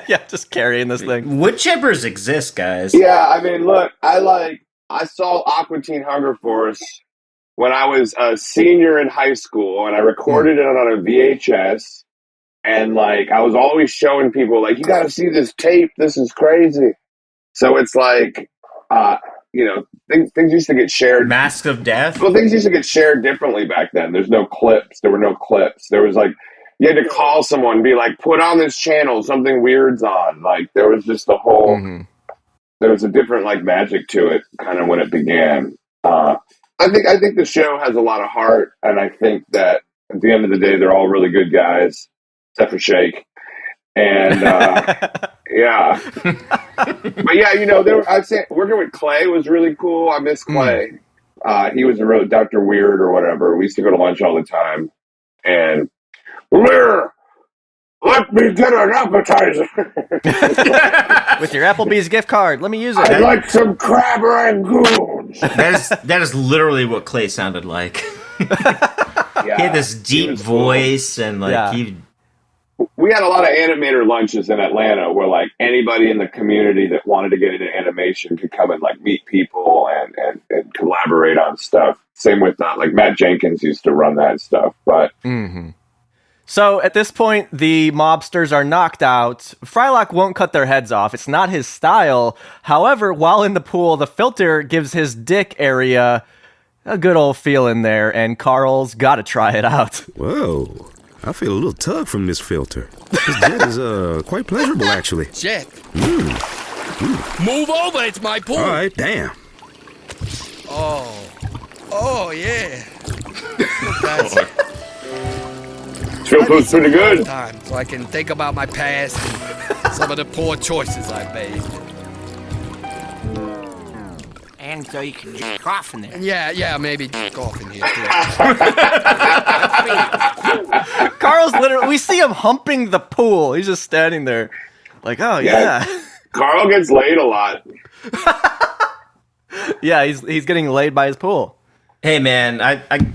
Yeah, just carrying this thing. Wood chippers exist, guys. Yeah, I mean, look, I saw Aqua Teen Hunger Force when I was a senior in high school, and I recorded it on a VHS, and I was always showing people, you gotta see this tape, this is crazy. So it's things used to get shared. Mask of Death? Well, things used to get shared differently back then. There were no clips. There was you had to call someone and be like, put on this channel, something weird's on. There was just a whole, there was a different magic to it kind of when it began. I think the show has a lot of heart, and I think that at the end of the day, they're all really good guys, except for Shake. And yeah, but yeah, I'd say working with Clay was really cool. I miss Clay. He was a real Dr. Weird or whatever. We used to go to lunch all the time. And Lear, let me get an appetizer with your Applebee's gift card. Let me use it. I'd like some crab rangoons. That is literally what Clay sounded like. Yeah, he had this deep voice, and we had a lot of animator lunches in Atlanta where anybody in the community that wanted to get into animation could come and meet people and collaborate on stuff. Same with Matt Jenkins used to run that stuff. But So at this point, the mobsters are knocked out. Frylock won't cut their heads off. It's not his style. However, while in the pool, the filter gives his dick area a good old feel in there, and Carl's got to try it out. Whoa. I feel a little tug from this filter. This jet is quite pleasurable, actually. Jet. Move over, it's my pool. All right, damn. Oh yeah. feels pretty good. Time, so I can think about my past and some of the poor choices I've made. And so you can jerk off in there. Yeah, maybe off in here too. Carl's literally, we see him humping the pool. He's just standing there oh yeah. Carl gets laid a lot. Yeah, he's getting laid by his pool. Hey man,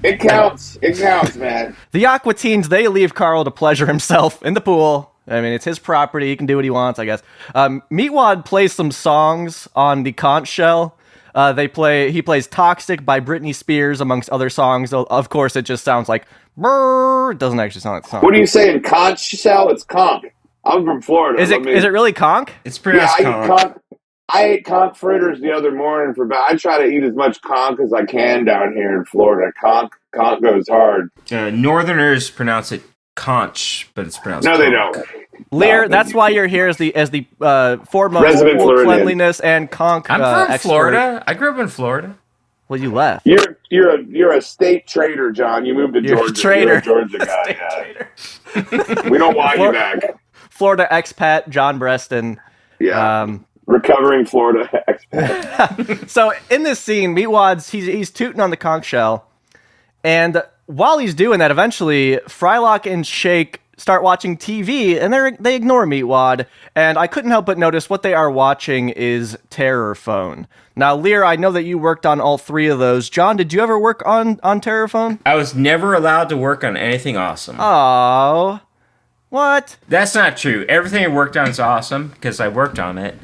It counts. It counts, man. The Aqua Teens, they leave Carl to pleasure himself in the pool. I mean, it's his property. He can do what he wants, I guess. Meatwad plays some songs on the conch shell. He plays "Toxic" by Britney Spears, amongst other songs. Of course, it just sounds like brrr. It doesn't actually sound like a song. What are you saying, conch, Sal? It's conch. I'm from Florida. Is it really conch? It's pronounced conch. I ate conch fritters the other morning I try to eat as much conch as I can down here in Florida. Conch goes hard. Northerners pronounce it conch, but it's pronounced No, conch. they don't. Lear, that's why you're here as the foremost Resident pool Floridian. cleanliness and conch I'm from expert. Florida. I grew up in Florida. Well, you left. You're a state trader, John. You moved to You're a Georgia. trader. You're a Georgia guy. Yeah. We don't want you back. Florida expat John Brestan. Yeah. Recovering Florida expat. So in this scene, Meatwad's he's tooting on the conch shell, and while he's doing that, eventually Frylock and Shake start watching TV, and they ignore Meatwad, and I couldn't help but notice what they are watching is Terror Phone. Now, Lear, I know that you worked on all three of those. John, did you ever work on Terror Phone? I was never allowed to work on anything awesome. Oh, what? That's not true. Everything I worked on is awesome because I worked on it.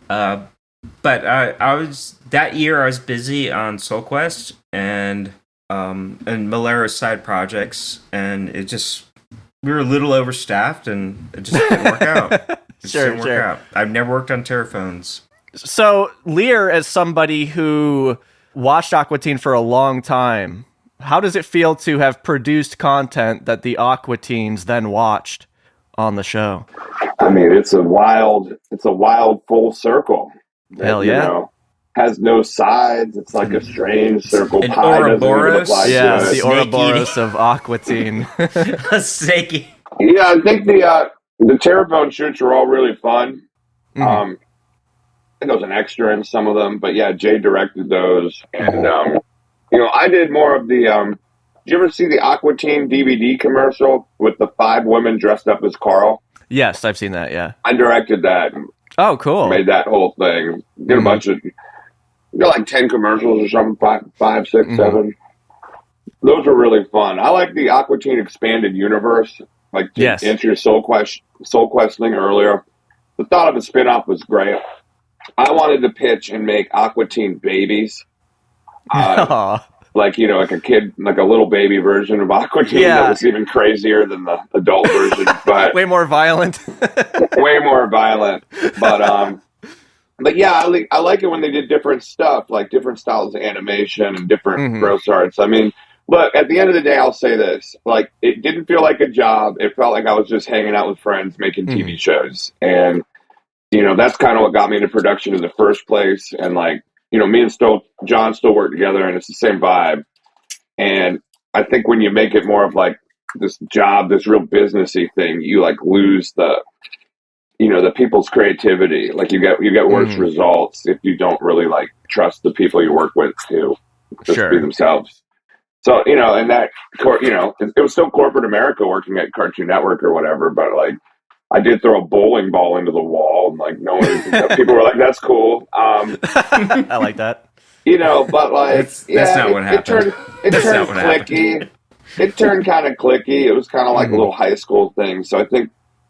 But I was that year I was busy on Soul Quest and Malera's side projects, and we were a little overstaffed, and it just didn't work out. It just didn't work out. I've never worked on Terraphones. So, Lear, as somebody who watched Aqua Teen for a long time, how does it feel to have produced content that the Aqua Teens then watched on the show? I mean, it's a wild full circle. Hell yeah. You know, has no sides. It's like a strange circle. An Pie doesn't even Ouroboros? apply to Yeah, it. the Ouroboros of Aqua Teen. A snaky. Yeah, I think the Terraphone shoots were all really fun. Mm-hmm. I think I was an extra in some of them, but yeah, Jay directed those, and I did more of the. Did you ever see the Aqua Teen DVD commercial with the 5 women dressed up as Carl? Yes, I've seen that, yeah. I directed that. Oh, cool. Made that whole thing. Did a bunch of, like 10 commercials or something, 5, 6, 7. Those were really fun. I like the Aqua Teen expanded universe. Like to answer your Soul Quest thing earlier. The thought of a spinoff was great. I wanted to pitch and make Aqua Teen babies. Like, like a kid, like a little baby version of Aqua Teen that was even crazier than the adult version, but way more violent. way more violent. But yeah, I like it when they did different stuff, like different styles of animation and different gross arts. I mean, look, at the end of the day, I'll say this: like, it didn't feel like a job. It felt like I was just hanging out with friends making TV shows, and that's kind of what got me into production in the first place. And like, me and John still work together, and it's the same vibe. And I think when you make it more of like this job, this real businessy thing, you like lose the people's creativity. Like you get worse results if you don't really like trust the people you work with to just be themselves. So, and that, it was still corporate America working at Cartoon Network or whatever, but like, I did throw a bowling ball into the wall, and like people were like, "That's cool." I like that. But like, that's not what happened. It turned clicky. It turned kind of clicky. It was kind of like a little high school thing. So I think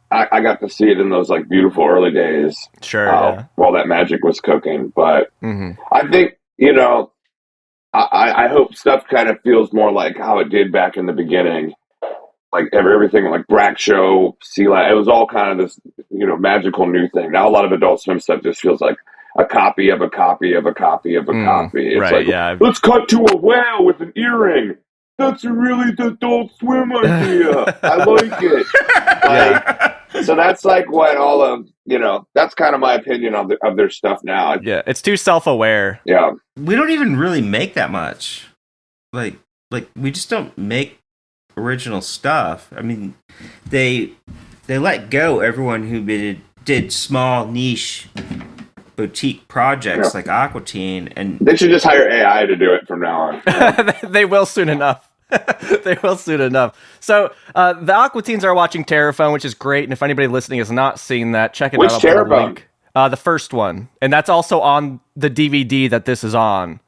I got to see it in those like beautiful early days. Sure. While that magic was cooking, but I think I hope stuff kind of feels more like how it did back in the beginning. Like everything, like Brack Show, Sea-Light, it was all kind of this, magical new thing. Now a lot of Adult Swim stuff just feels like a copy of a copy of a copy of a copy. It's like, let's cut to a whale with an earring. That's a really Adult Swim idea. I like it. So that's like what all of, that's kind of my opinion of their stuff now. Yeah, it's too self-aware. Yeah. We don't even really make that much. Like we just don't make original stuff. I mean, they let go everyone who did small niche boutique projects like Aqua Teen, and they should just hire AI to do it from now on. They will soon enough. They will soon enough. So the Aqua Teens are watching Terraphone, which is great, and if anybody listening has not seen that, check it out. Which I'll put a Terraphone? link. The first one, and that's also on the DVD that this is on.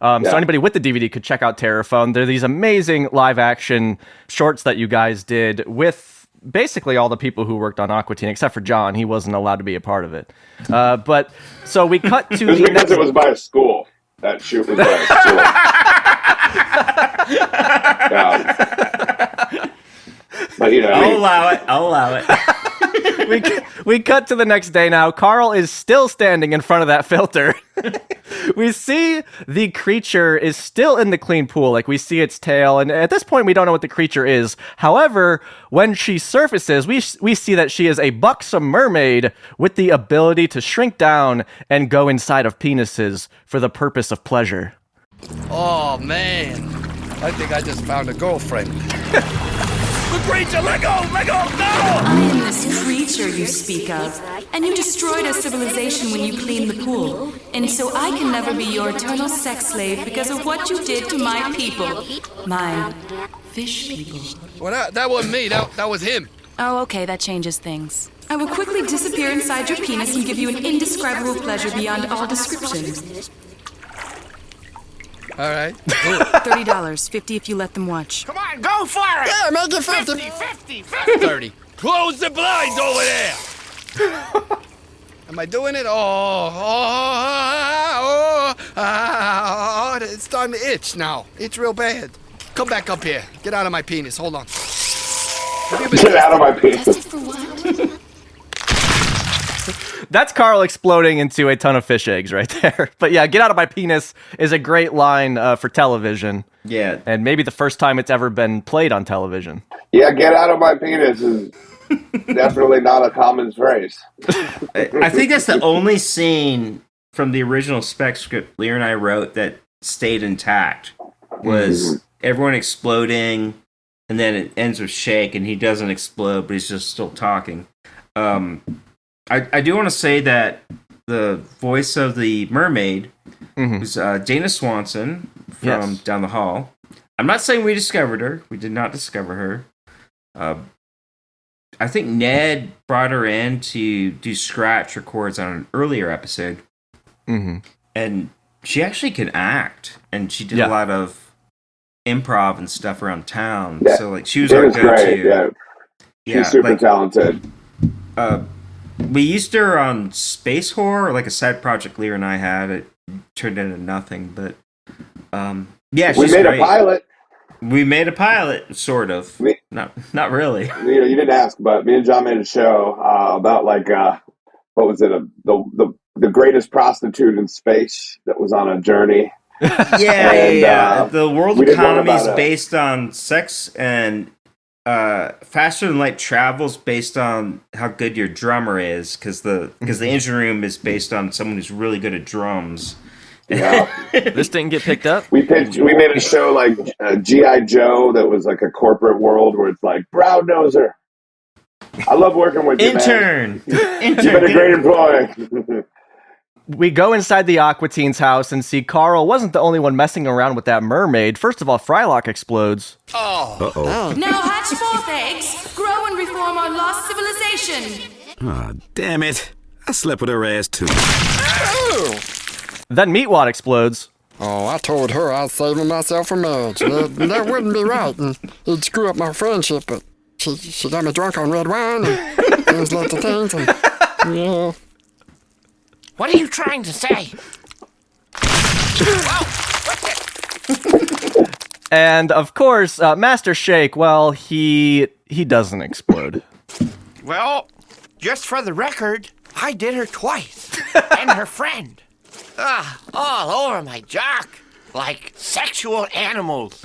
So anybody with the DVD could check out Terraphone. They're these amazing live-action shorts that you guys did with basically all the people who worked on Aqua Teen, except for John. He wasn't allowed to be a part of it. But so we cut to it was because it was by a school. That shoot was like cool. But you know, I'll allow it. We cut to the next day now. Carl is still standing in front of that filter. We see the creature is still in the clean pool. Like, we see its tail, and at this point, we don't know what the creature is. However, when she surfaces, we see that she is a buxom mermaid with the ability to shrink down and go inside of penises for the purpose of pleasure. Oh, man. I think I just found a girlfriend. The creature, let go, no! I am this creature you speak of, and you destroyed our civilization when you cleaned the pool, and so I can never be your eternal sex slave because of what you did to my people. My fish people. Well, that wasn't me. That was him. Oh, okay, that changes things. I will quickly disappear inside your penis and give you an indescribable pleasure beyond all description. All right. $30, $50 if you let them watch. Come on, go for it! Yeah, make it 50. 50. 30. Close the blinds over there! Am I doing it? It's starting to itch now. It's real bad. Come back up here. Get out of my penis. Hold on. Get out of my penis. Tested for what? That's Carl exploding into a ton of fish eggs right there. But yeah, get out of my penis is a great line for television. Yeah. And maybe the first time it's ever been played on television. Yeah, get out of my penis is definitely not a common phrase. I think that's the only scene from the original spec script Lear and I wrote that stayed intact. Was everyone exploding, and then it ends with Shake, and he doesn't explode, but he's just still talking. I do want to say that the voice of the mermaid is Dana Swanson from Down the Hall. I'm not saying we discovered her. We did not discover her. I think Ned brought her in to do scratch records on an earlier episode. And she actually can act. And she did a lot of improv and stuff around town. Yeah. So, like, she was our go-to. She's super talented. We used her on Space Horror, like a side project Lear and I had. It turned into nothing, but she's we made great. a pilot. We made a pilot, sort of. Not really. You didn't ask, but me and John made a show about what was it? The greatest prostitute in space that was on a journey. Yeah. The world we did one economy is about based on sex, and faster than light travels based on how good your drummer is, because the engine room is based on someone who's really good at drums. Yeah. This didn't get picked up? We made a show like G.I. Joe that was like a corporate world where it's like, brown noser. I love working with you, Intern. man. You've been a great employee. We go inside the Aqua Teen's house and see Carl wasn't the only one messing around with that mermaid. First of all, Frylock explodes. Now hatch forth eggs, grow and reform our lost civilization. Ah, damn it. I slept with her ass too. Then Meatwad explodes. Oh, I told her I was saving myself for marriage. That wouldn't be right. And it'd screw up my friendship, but she got me drunk on red wine and things lots of things. And, yeah. What are you trying to say? And of course, Master Shake, well, he doesn't explode. Well, just for the record, I did her twice. And her friend. All over my jock. Like sexual animals.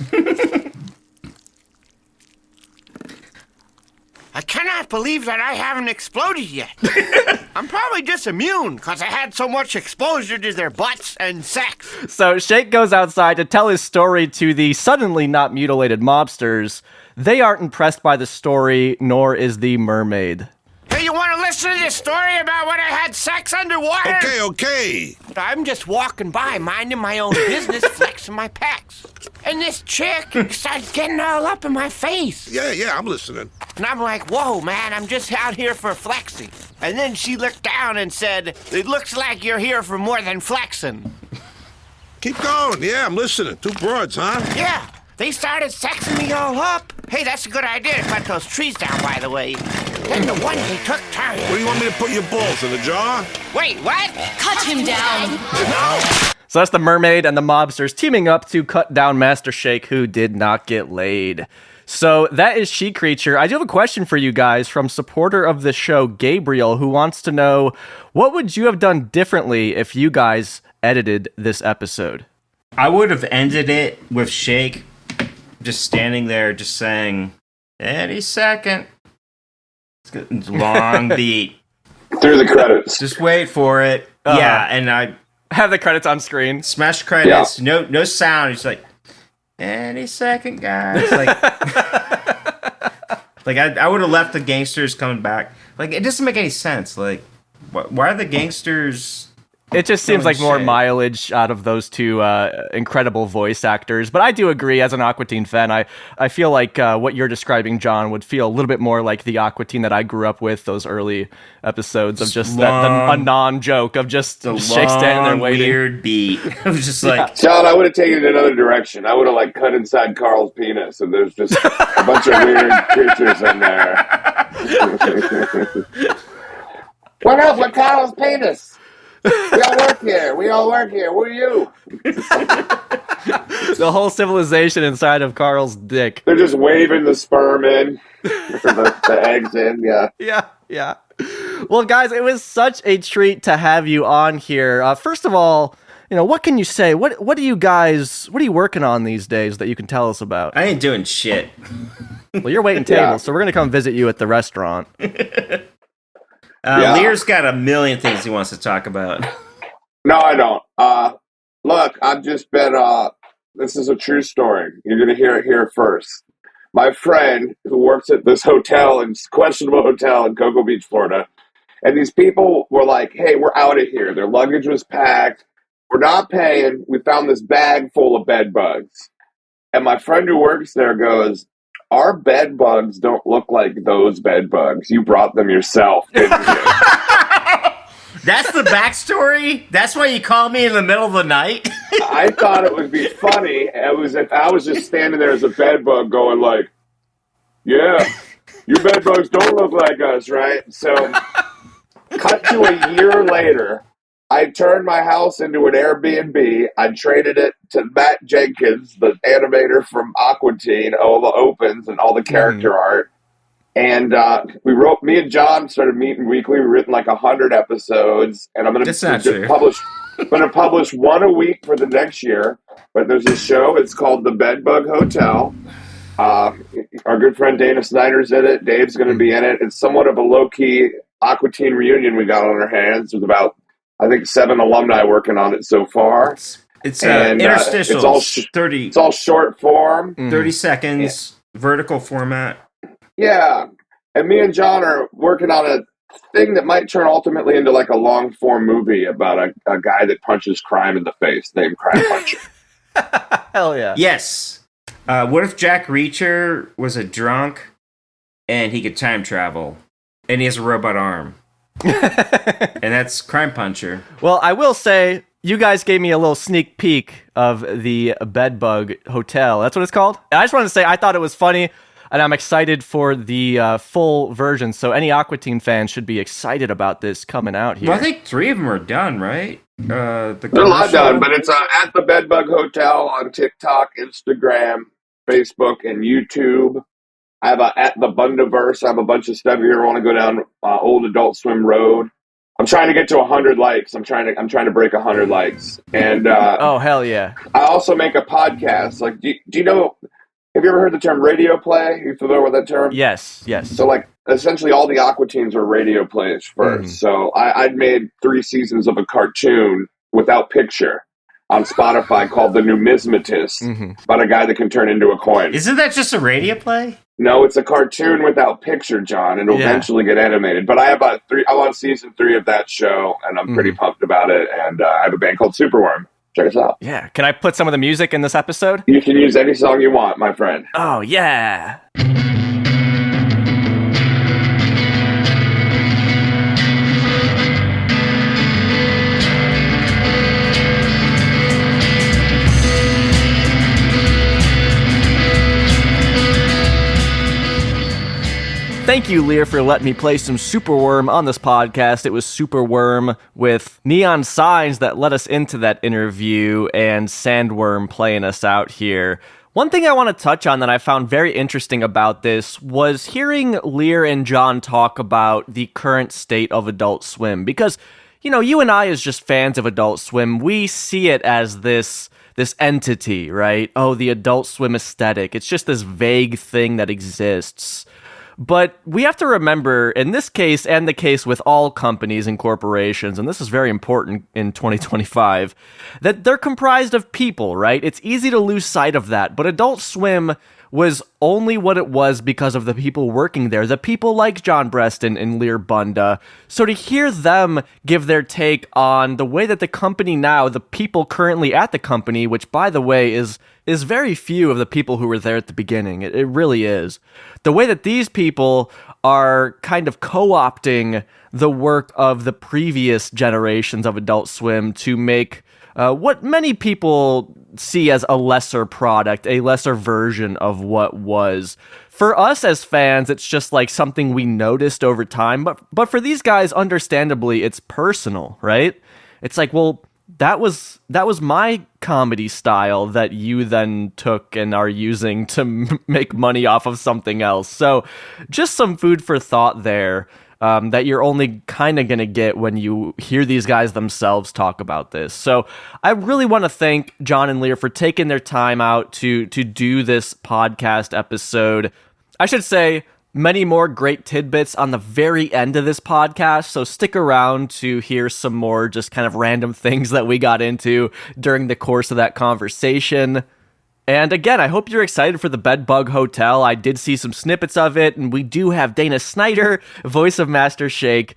I cannot believe that I haven't exploded yet. I'm probably just immune because I had so much exposure to their butts and sex. So Shake goes outside to tell his story to the suddenly not mutilated mobsters. They aren't impressed by the story, nor is the mermaid. Hey, you want to listen to this story about when I had sex underwater? Okay. I'm just walking by, minding my own business, flexing my pecs. And this chick starts getting all up in my face. Yeah, I'm listening. And I'm like, whoa, man, I'm just out here for flexing. And then she looked down and said, it looks like you're here for more than flexing. Keep going. Yeah, I'm listening. Two broads, huh? Yeah, they started sexing me all up. Hey, that's a good idea to cut those trees down, by the way. Then the one they took turns. What do you want me to put your balls in the jar? Wait, what? Cut him down. No. So that's the mermaid and the mobsters teaming up to cut down Master Shake, who did not get laid. So that is She Creature. I do have a question for you guys from supporter of the show, Gabriel, who wants to know, what would you have done differently if you guys edited this episode? I would have ended it with Shake just standing there, just saying, any second. It's a long beat. Through the credits. Just wait for it. Yeah, and I have the credits on screen. Smash credits. Yeah. No sound. It's like, any second, guys. Like, I would have left the gangsters coming back. Like, it doesn't make any sense. Like, why are the gangsters... It just seems like more mileage out of those two incredible voice actors. But I do agree, as an Aqua Teen fan, I feel like what you're describing, John, would feel a little bit more like the Aqua Teen that I grew up with, those early episodes of just a non-joke of just Shake standing there waiting. Weird beat. It was just like... John, I would have taken it another direction. I would have, like, cut inside Carl's penis, and there's just a bunch of weird creatures in there. What up with Carl's penis? We all work here. Who are you? The whole civilization inside of Carl's dick. They're just waving the sperm in, the eggs in. Yeah. Well, guys, it was such a treat to have you on here. First of all, what can you say? What are you working on these days that you can tell us about? I ain't doing shit. Well, you're waiting tables, so we're gonna come visit you at the restaurant. Lear's got a million things he wants to talk about. No, I don't. Look, I've just been, this is a true story. You're going to hear it here first. My friend who works at this questionable hotel in Cocoa Beach, Florida, and these people were like, hey, we're out of here. Their luggage was packed. We're not paying. We found this bag full of bed bugs. And my friend who works there goes, our bed bugs don't look like those bed bugs. You brought them yourself, didn't you? That's the backstory? That's why you called me in the middle of the night? I thought it would be funny. If I was just standing there as a bed bug going like, yeah, your bed bugs don't look like us, right? So, cut to a year later, I turned my house into an Airbnb. I traded it to Matt Jenkins, the animator from Aqua Teen, all the opens and all the character art. And me and John started meeting weekly. We've written like 100 episodes. And I'm going to publish one a week for the next year. But there's a show. It's called The Bedbug Hotel. Our good friend Dana Snyder's in it. Dave's going to be in it. It's somewhat of a low-key Aqua Teen reunion we got on our hands. There's about, I think, 7 alumni working on it so far. It's interstitial. It's all short form. 30 seconds, vertical format. Yeah. And me and John are working on a thing that might turn ultimately into like a long form movie about a guy that punches crime in the face named Crime Puncher. Hell yeah. Yes. What if Jack Reacher was a drunk and he could time travel and he has a robot arm? And that's Crime Puncher. Well, I will say, you guys gave me a little sneak peek of the Bedbug Hotel. That's what it's called. And I just wanted to say, I thought it was funny, and I'm excited for the full version. So any Aqua Teen fans should be excited about this coming out here. Well, I think 3 of them are done, right? They're a lot done, but it's at the Bedbug Hotel on TikTok, Instagram, Facebook, and YouTube. I have at the Bundaverse. I have a bunch of stuff here. I want to go down Old Adult Swim Road. I'm trying to get to 100 likes. I'm trying to break 100 likes. And oh, hell yeah! I also make a podcast. Like, do you know? Have you ever heard the term radio play? Are you familiar with that term? Yes. So, like, essentially, all the Aqua Teens are radio plays first. So, I'd made 3 seasons of a cartoon without picture on Spotify called The Numismatist, about a guy that can turn into a coin. Isn't that just a radio play? No, it's a cartoon without picture, John. It'll eventually get animated. But I'm on season 3 of that show, and I'm pretty pumped about it. And I have a band called Superworm. Check us out. Yeah. Can I put some of the music in this episode? You can use any song you want, my friend. Oh, yeah. thank you, Lear, for letting me play some Superworm on this podcast. It was Superworm with neon signs that led us into that interview and Sandworm playing us out here. One thing I want to touch on that I found very interesting about this was hearing Lear and John talk about the current state of Adult Swim. Because, you and I, as just fans of Adult Swim, we see it as this entity, right? Oh, the Adult Swim aesthetic. It's just this vague thing that exists. But we have to remember, in this case, and the case with all companies and corporations, and this is very important in 2025, that they're comprised of people, right? It's easy to lose sight of that, but Adult Swim was only what it was because of the people working there, the people like John Brestan and Lear Bunda. So to hear them give their take on the way that the company now, the people currently at the company, which by the way is very few of the people who were there at the beginning, it really is, the way that these people are kind of co-opting the work of the previous generations of Adult Swim to make what many people see as a lesser product, a lesser version of what was. For us as fans, it's just like something we noticed over time, but for these guys, understandably, it's personal, right? It's like, well, that was my comedy style that you then took and are using to make money off of something else. So just some food for thought there. That you're only kind of going to get when you hear these guys themselves talk about this. So I really want to thank John and Lear for taking their time out to do this podcast episode. I should say many more great tidbits on the very end of this podcast, so stick around to hear some more just kind of random things that we got into during the course of that conversation. And again, I hope you're excited for the Bedbug Hotel. I did see some snippets of it, and we do have Dana Snyder, voice of Master Shake,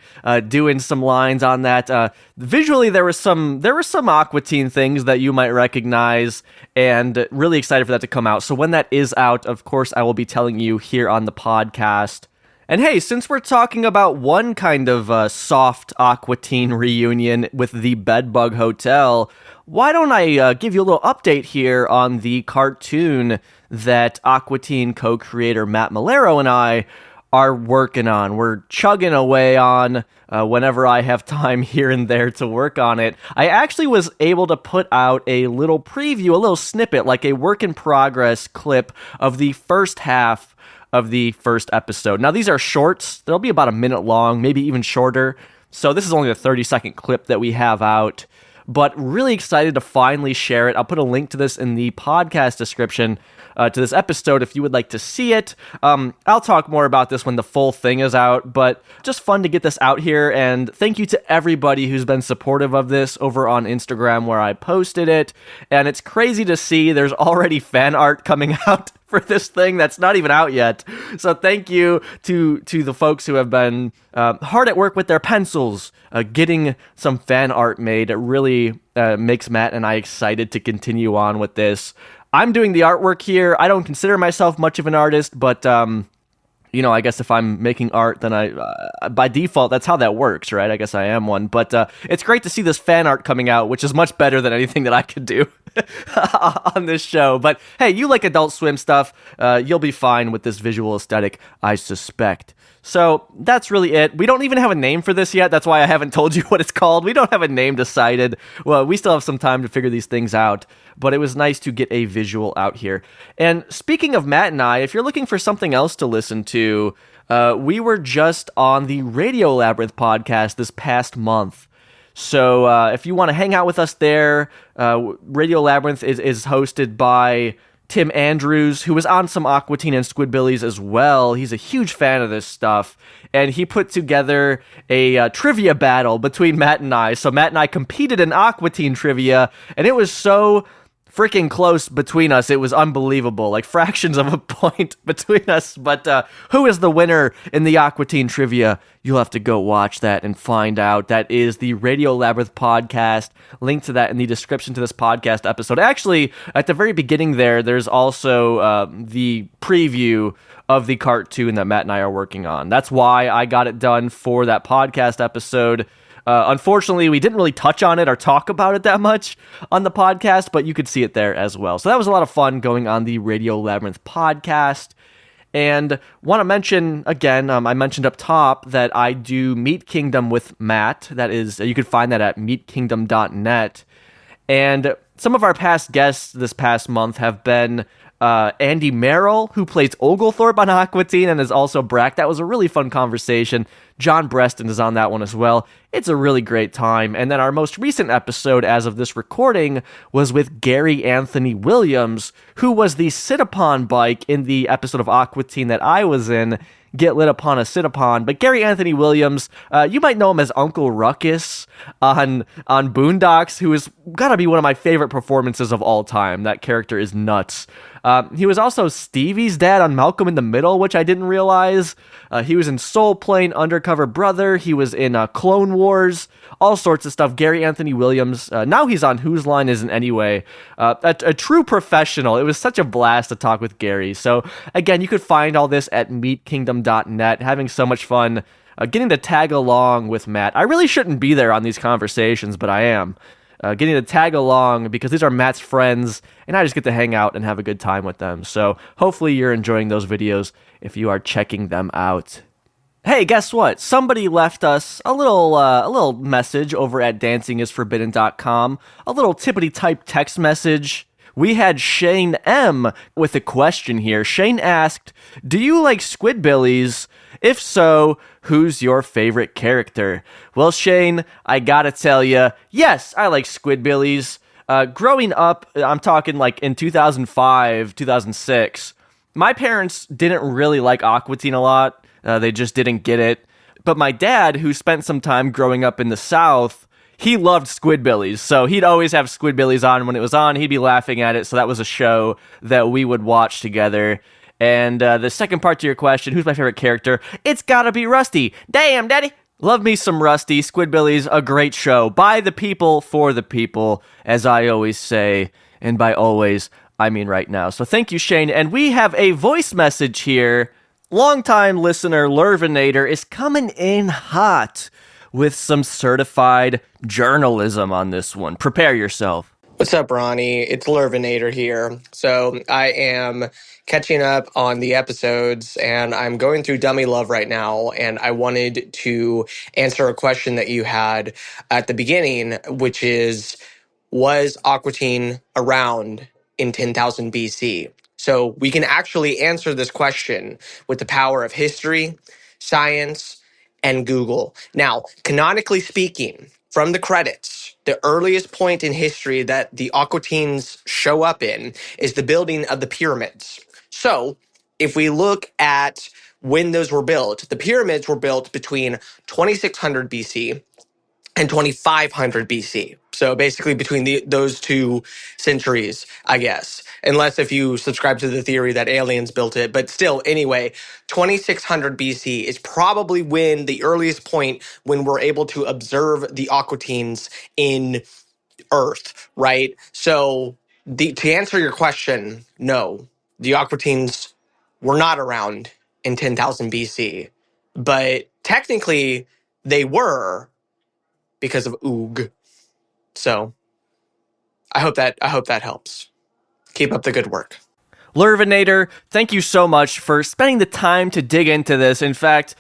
doing some lines on that. Visually, there were some Aqua Teen things that you might recognize, and really excited for that to come out. So when that is out, of course, I will be telling you here on the podcast. And hey, since we're talking about one kind of soft Aqua Teen reunion with the Bedbug Hotel, why don't I give you a little update here on the cartoon that Aqua Teen co-creator Matt Malero and I are working on. We're chugging away on whenever I have time here and there to work on it. I actually was able to put out a little preview, a little snippet, like a work-in-progress clip of the first half of the first episode. Now, these are shorts. They'll be about a minute long, maybe even shorter. So this is only a 30-second clip that we have out. But really excited to finally share it. I'll put a link to this in the podcast description to this episode if you would like to see it. I'll talk more about this when the full thing is out, but just fun to get this out here. And thank you to everybody who's been supportive of this over on Instagram where I posted it. And it's crazy to see there's already fan art coming out for this thing that's not even out yet. So thank you to the folks who have been hard at work with their pencils, getting some fan art made. It really makes Matt and I excited to continue on with this. I'm doing the artwork here. I don't consider myself much of an artist, but I guess if I'm making art, then I, by default, that's how that works, right? I guess I am one. But it's great to see this fan art coming out, which is much better than anything that I could do on this show. But hey, you like Adult Swim stuff, you'll be fine with this visual aesthetic, I suspect. So that's really it. We don't even have a name for this yet. That's why I haven't told you what it's called. We don't have a name decided. Well, we still have some time to figure these things out, but it was nice to get a visual out here. And speaking of Matt and I, if you're looking for something else to listen to, we were just on the Radio Labyrinth podcast this past month. So if you want to hang out with us there, Radio Labyrinth is hosted by Tim Andrews, who was on some Aqua Teen and Squidbillies as well. He's a huge fan of this stuff, and he put together a trivia battle between Matt and I. So Matt and I competed in Aqua Teen trivia, and it was so freaking close between us. It was unbelievable, like fractions of a point between us. But who is the winner in the Aqua Teen trivia? You'll have to go watch that and find out. That is the Radio Labyrinth podcast. Link to that in the description to this podcast episode. Actually, at the very beginning there's also the preview of the cartoon that Matt and I are working on. That's why I got it done for that podcast episode. Unfortunately, we didn't really touch on it or talk about it that much on the podcast, but you could see it there as well. So that was a lot of fun going on the Radio Labyrinth podcast. And want to mention, again, I mentioned up top that I do Meat Kingdom with Matt. That is, you can find that at meatkingdom.net. And some of our past guests this past month have been Andy Merrill, who plays Oglethorpe on Aqua Teen and is also Brack. That was a really fun conversation. John Brestan is on that one as well. It's a really great time. And then our most recent episode, as of this recording, was with Gary Anthony Williams, who was the sit-upon bike in the episode of Aqua Teen that I was in, Get Lit Upon a Sit-upon. But Gary Anthony Williams, you might know him as Uncle Ruckus on Boondocks, who is gotta be one of my favorite performances of all time. That character is nuts. He was also Stevie's dad on Malcolm in the Middle, which I didn't realize. He was in Soul Plane, Undercover Brother. He was in Clone Wars, all sorts of stuff. Gary Anthony Williams. Now he's on Whose Line Is It Anyway? A true professional. It was such a blast to talk with Gary. So again, you could find all this at meatkingdom.net. Having so much fun getting to tag along with Matt. I really shouldn't be there on these conversations, but I am. Getting to tag along because these are Matt's friends, and I just get to hang out and have a good time with them. So hopefully you're enjoying those videos if you are checking them out. Hey, guess what? Somebody left us a little message over at dancingisforbidden.com, a little tippity-type text message. We had Shane M. with a question here. Shane asked, do you like Squidbillies? If so, who's your favorite character? Well, Shane, I gotta tell you, yes, I like Squidbillies. Growing up, I'm talking like in 2005, 2006, my parents didn't really like Aqua Teen a lot. They just didn't get it. But my dad, who spent some time growing up in the South, he loved Squidbillies, so he'd always have Squidbillies on. When it was on, he'd be laughing at it, so that was a show that we would watch together. And the second part to your question, who's my favorite character? It's gotta be Rusty. Damn, Daddy! Love me some Rusty. Squidbillies, a great show. By the people, for the people, as I always say. And by always, I mean right now. So thank you, Shane. And we have a voice message here. Longtime listener Lurvinator is coming in hot with some certified journalism on this one. Prepare yourself. What's up, Ronnie? It's Lurvinator here. So I am catching up on the episodes, and I'm going through Dummy Love right now, and I wanted to answer a question that you had at the beginning, which is, was Aqua Teen around in 10,000 BC? So we can actually answer this question with the power of history, science, and Google. Now, canonically speaking, from the credits, the earliest point in history that the Aqua Teens show up in is the building of the pyramids. So, if we look at when those were built, the pyramids were built between 2600 BC and 2500 BC. So basically between those two centuries, I guess. Unless if you subscribe to the theory that aliens built it. But still, anyway, 2600 BC is probably when the earliest point when we're able to observe the Aqua Teens in Earth, right? So to answer your question, no. The Aqua Teens were not around in 10,000 BC. But technically, they were, because of Oog. So I hope that helps. Keep up the good work. Lurvinator, thank you so much for spending the time to dig into this. In fact,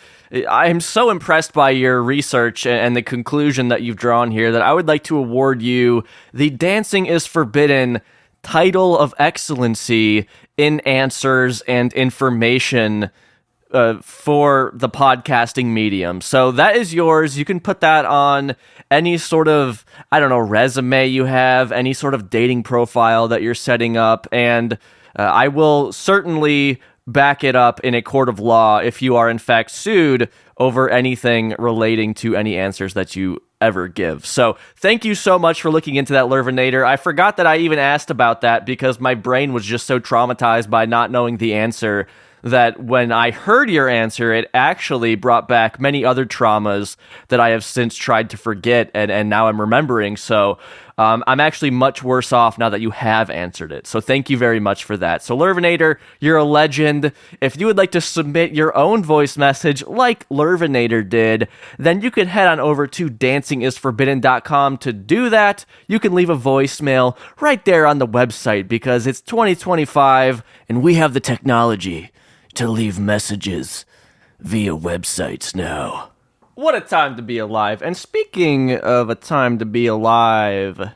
I am so impressed by your research and the conclusion that you've drawn here that I would like to award you the Dancing is Forbidden Title of Excellency in Answers and Information for the podcasting medium. So that is yours. You can put that on any sort of, resume you have, any sort of dating profile that you're setting up, and I will certainly back it up in a court of law if you are in fact sued over anything relating to any answers that you ever give. So thank you so much for looking into that, Lurvinator. I forgot that I even asked about that because my brain was just so traumatized by not knowing the answer that when I heard your answer, it actually brought back many other traumas that I have since tried to forget, and now I'm remembering. So I'm actually much worse off now that you have answered it. So thank you very much for that. So Lurvinator, you're a legend. If you would like to submit your own voice message like Lurvinator did, then you can head on over to dancingisforbidden.com to do that. You can leave a voicemail right there on the website because it's 2025 and we have the technology. to leave messages via websites now. What a time to be alive. And speaking of a time to be alive,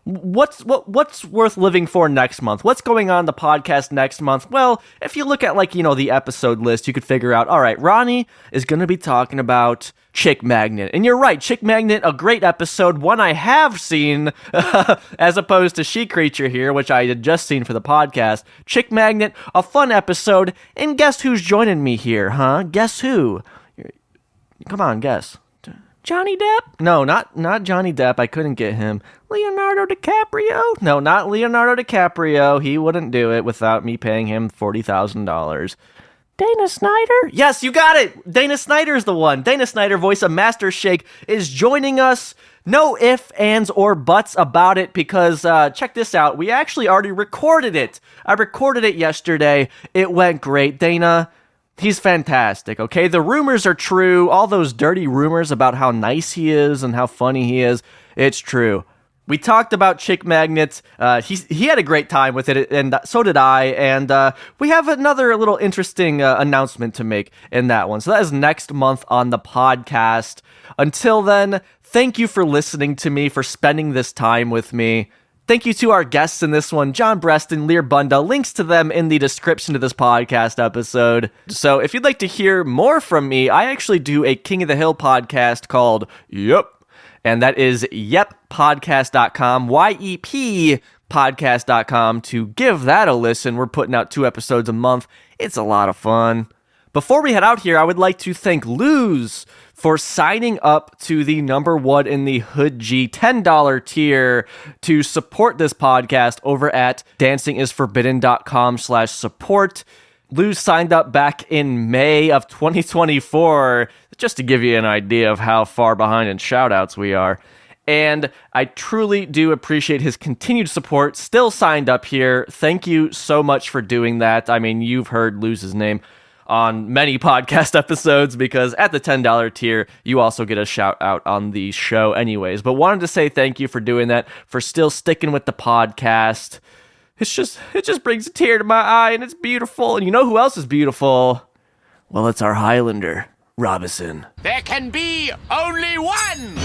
what's worth living for next month? What's going on the podcast next month? Well, if you look at the episode list, you could figure out, all right, Ronnie is going to be talking about Chick Magnet. And you're right, Chick Magnet, a great episode, one I have seen, as opposed to She Creature here, which I had just seen for the podcast. Chick Magnet, a fun episode, and guess who's joining me here, huh? Guess who? Come on, guess. Johnny Depp? No, not Johnny Depp. I couldn't get him. Leonardo DiCaprio? No, not Leonardo DiCaprio. He wouldn't do it without me paying him $40,000. Dana Snyder? Yes, you got it. Dana Snyder's the one. Dana Snyder, voice of Master Shake, is joining us. No ifs, ands, or buts about it because, check this out. We actually already recorded it. I recorded it yesterday. It went great. Dana, he's fantastic, okay? The rumors are true. All those dirty rumors about how nice he is and how funny he is, it's true. We talked about Chick Magnets. He had a great time with it, and so did I. And we have another little interesting announcement to make in that one. So that is next month on the podcast. Until then, thank you for listening to me, for spending this time with me. Thank you to our guests in this one, John Brestan Lear Bunda. Links to them in the description to this podcast episode. So if you'd like to hear more from me, I actually do a King of the Hill podcast called Yep. And that is yeppodcast.com, YEP podcast.com, to give that a listen. We're putting out 2 episodes a month. It's a lot of fun. Before we head out here, I would like to thank Luz for signing up to the #1 in the Hood G $10 tier to support this podcast over at dancingisforbidden.com/support. Luz signed up back in May of 2024, just to give you an idea of how far behind in shoutouts we are. And I truly do appreciate his continued support. Still signed up here. Thank you so much for doing that. I mean, you've heard Luz's name on many podcast episodes because at the $10 tier, you also get a shout out on the show anyways. But wanted to say thank you for doing that, for still sticking with the podcast. It just brings a tear to my eye, and it's beautiful. And you know who else is beautiful? Well, it's our Highlander, Robinson. There can be only one!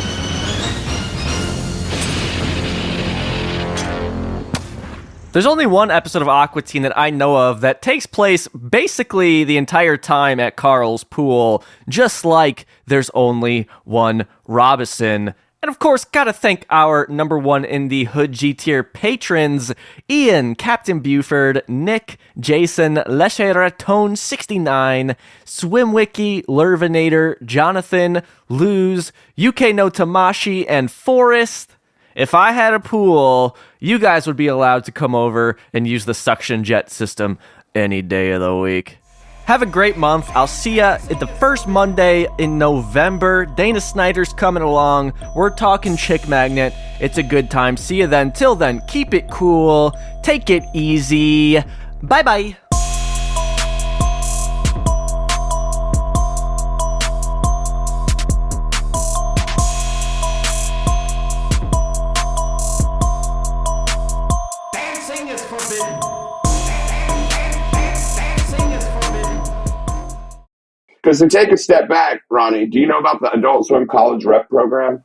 There's only one episode of Aqua Teen that I know of that takes place basically the entire time at Carl's pool, just like there's only one Robinson. And of course, gotta thank our #1 in the Hood G tier patrons, Ian, Captain Buford, Nick, Jason, Lecheratone69, Swimwiki, Lurvinator, Jonathan, Luz, UK No Tamashi, and Forrest. If I had a pool, you guys would be allowed to come over and use the suction jet system any day of the week. Have a great month. I'll see ya at the first Monday in November. Dana Snyder's coming along. We're talking Chick Magnet. It's a good time. See you then. Till then, keep it cool. Take it easy. Bye-bye. Dancing is forbidden. Dancing is forbidden. Because to take a step back, Ronnie, do you know about the Adult Swim College Rep program?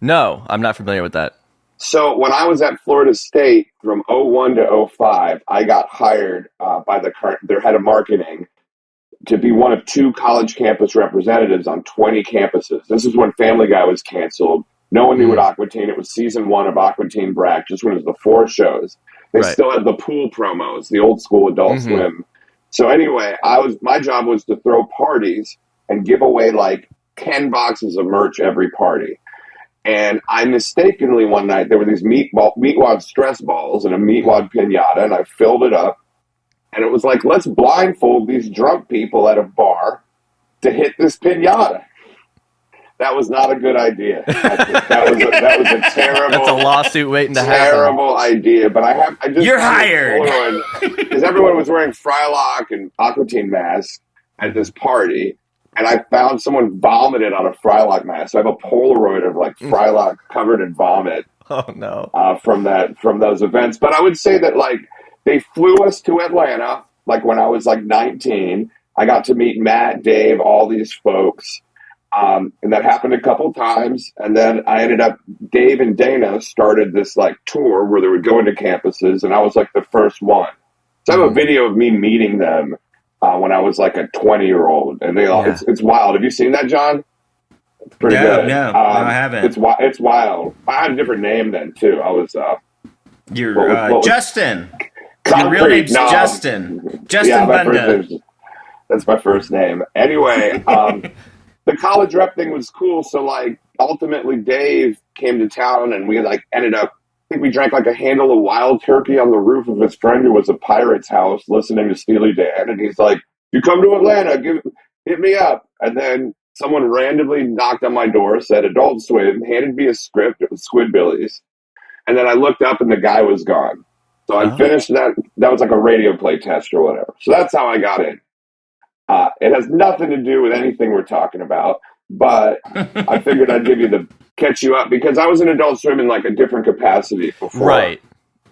No, I'm not familiar with that. So when I was at Florida State from 01 to 05, I got hired by their head of marketing to be one of 2 college campus representatives on 20 campuses. This is when Family Guy was canceled. No one knew what Aqua Teen. It was season 1 of Aqua Teen Brack, just when it was the 4 shows. They still had the pool promos, the old school Adult Swim. So anyway, my job was to throw parties and give away like 10 boxes of merch every party. And I mistakenly one night, there were these meatwad stress balls and a meatwad pinata, and I filled it up. And it was like, let's blindfold these drunk people at a bar to hit this pinata. That was not a good idea. That was a terrible. That's a lawsuit waiting to happen. Terrible idea. But You're hired. Because everyone was wearing Frylock and Aqua Teen masks at this party, and I found someone vomited on a Frylock mask. So I have a Polaroid of like Frylock covered in vomit. Oh no. From those events. But I would say that like they flew us to Atlanta. like when I was like 19. I got to meet Matt, Dave, all these folks. And that happened a couple times. And then I ended up, Dave and Dana started this like tour where they would go into campuses, and I was like the first one. So I have a video of me meeting them when I was like a 20-year-old, and they all, it's wild. Have you seen that, John? It's pretty good. No, I haven't. It's wild. I had a different name then too. I was you're Justin. Your real name's Justin. Justin Bunda. That's my first name. Anyway, the college rep thing was cool. So like ultimately Dave came to town, and we like ended up, I think we drank like a handle of wild turkey on the roof of his friend who was a pirate's house listening to Steely Dan. And he's like, you come to Atlanta, hit me up. And then someone randomly knocked on my door, said Adult Swim, handed me a script. It was Squidbillies. And then I looked up and the guy was gone. So I finished that. That was like a radio play test or whatever. So that's how I got in. It has nothing to do with anything we're talking about, but I figured I'd catch you up because I was in Adult Swim in like a different capacity before. Right.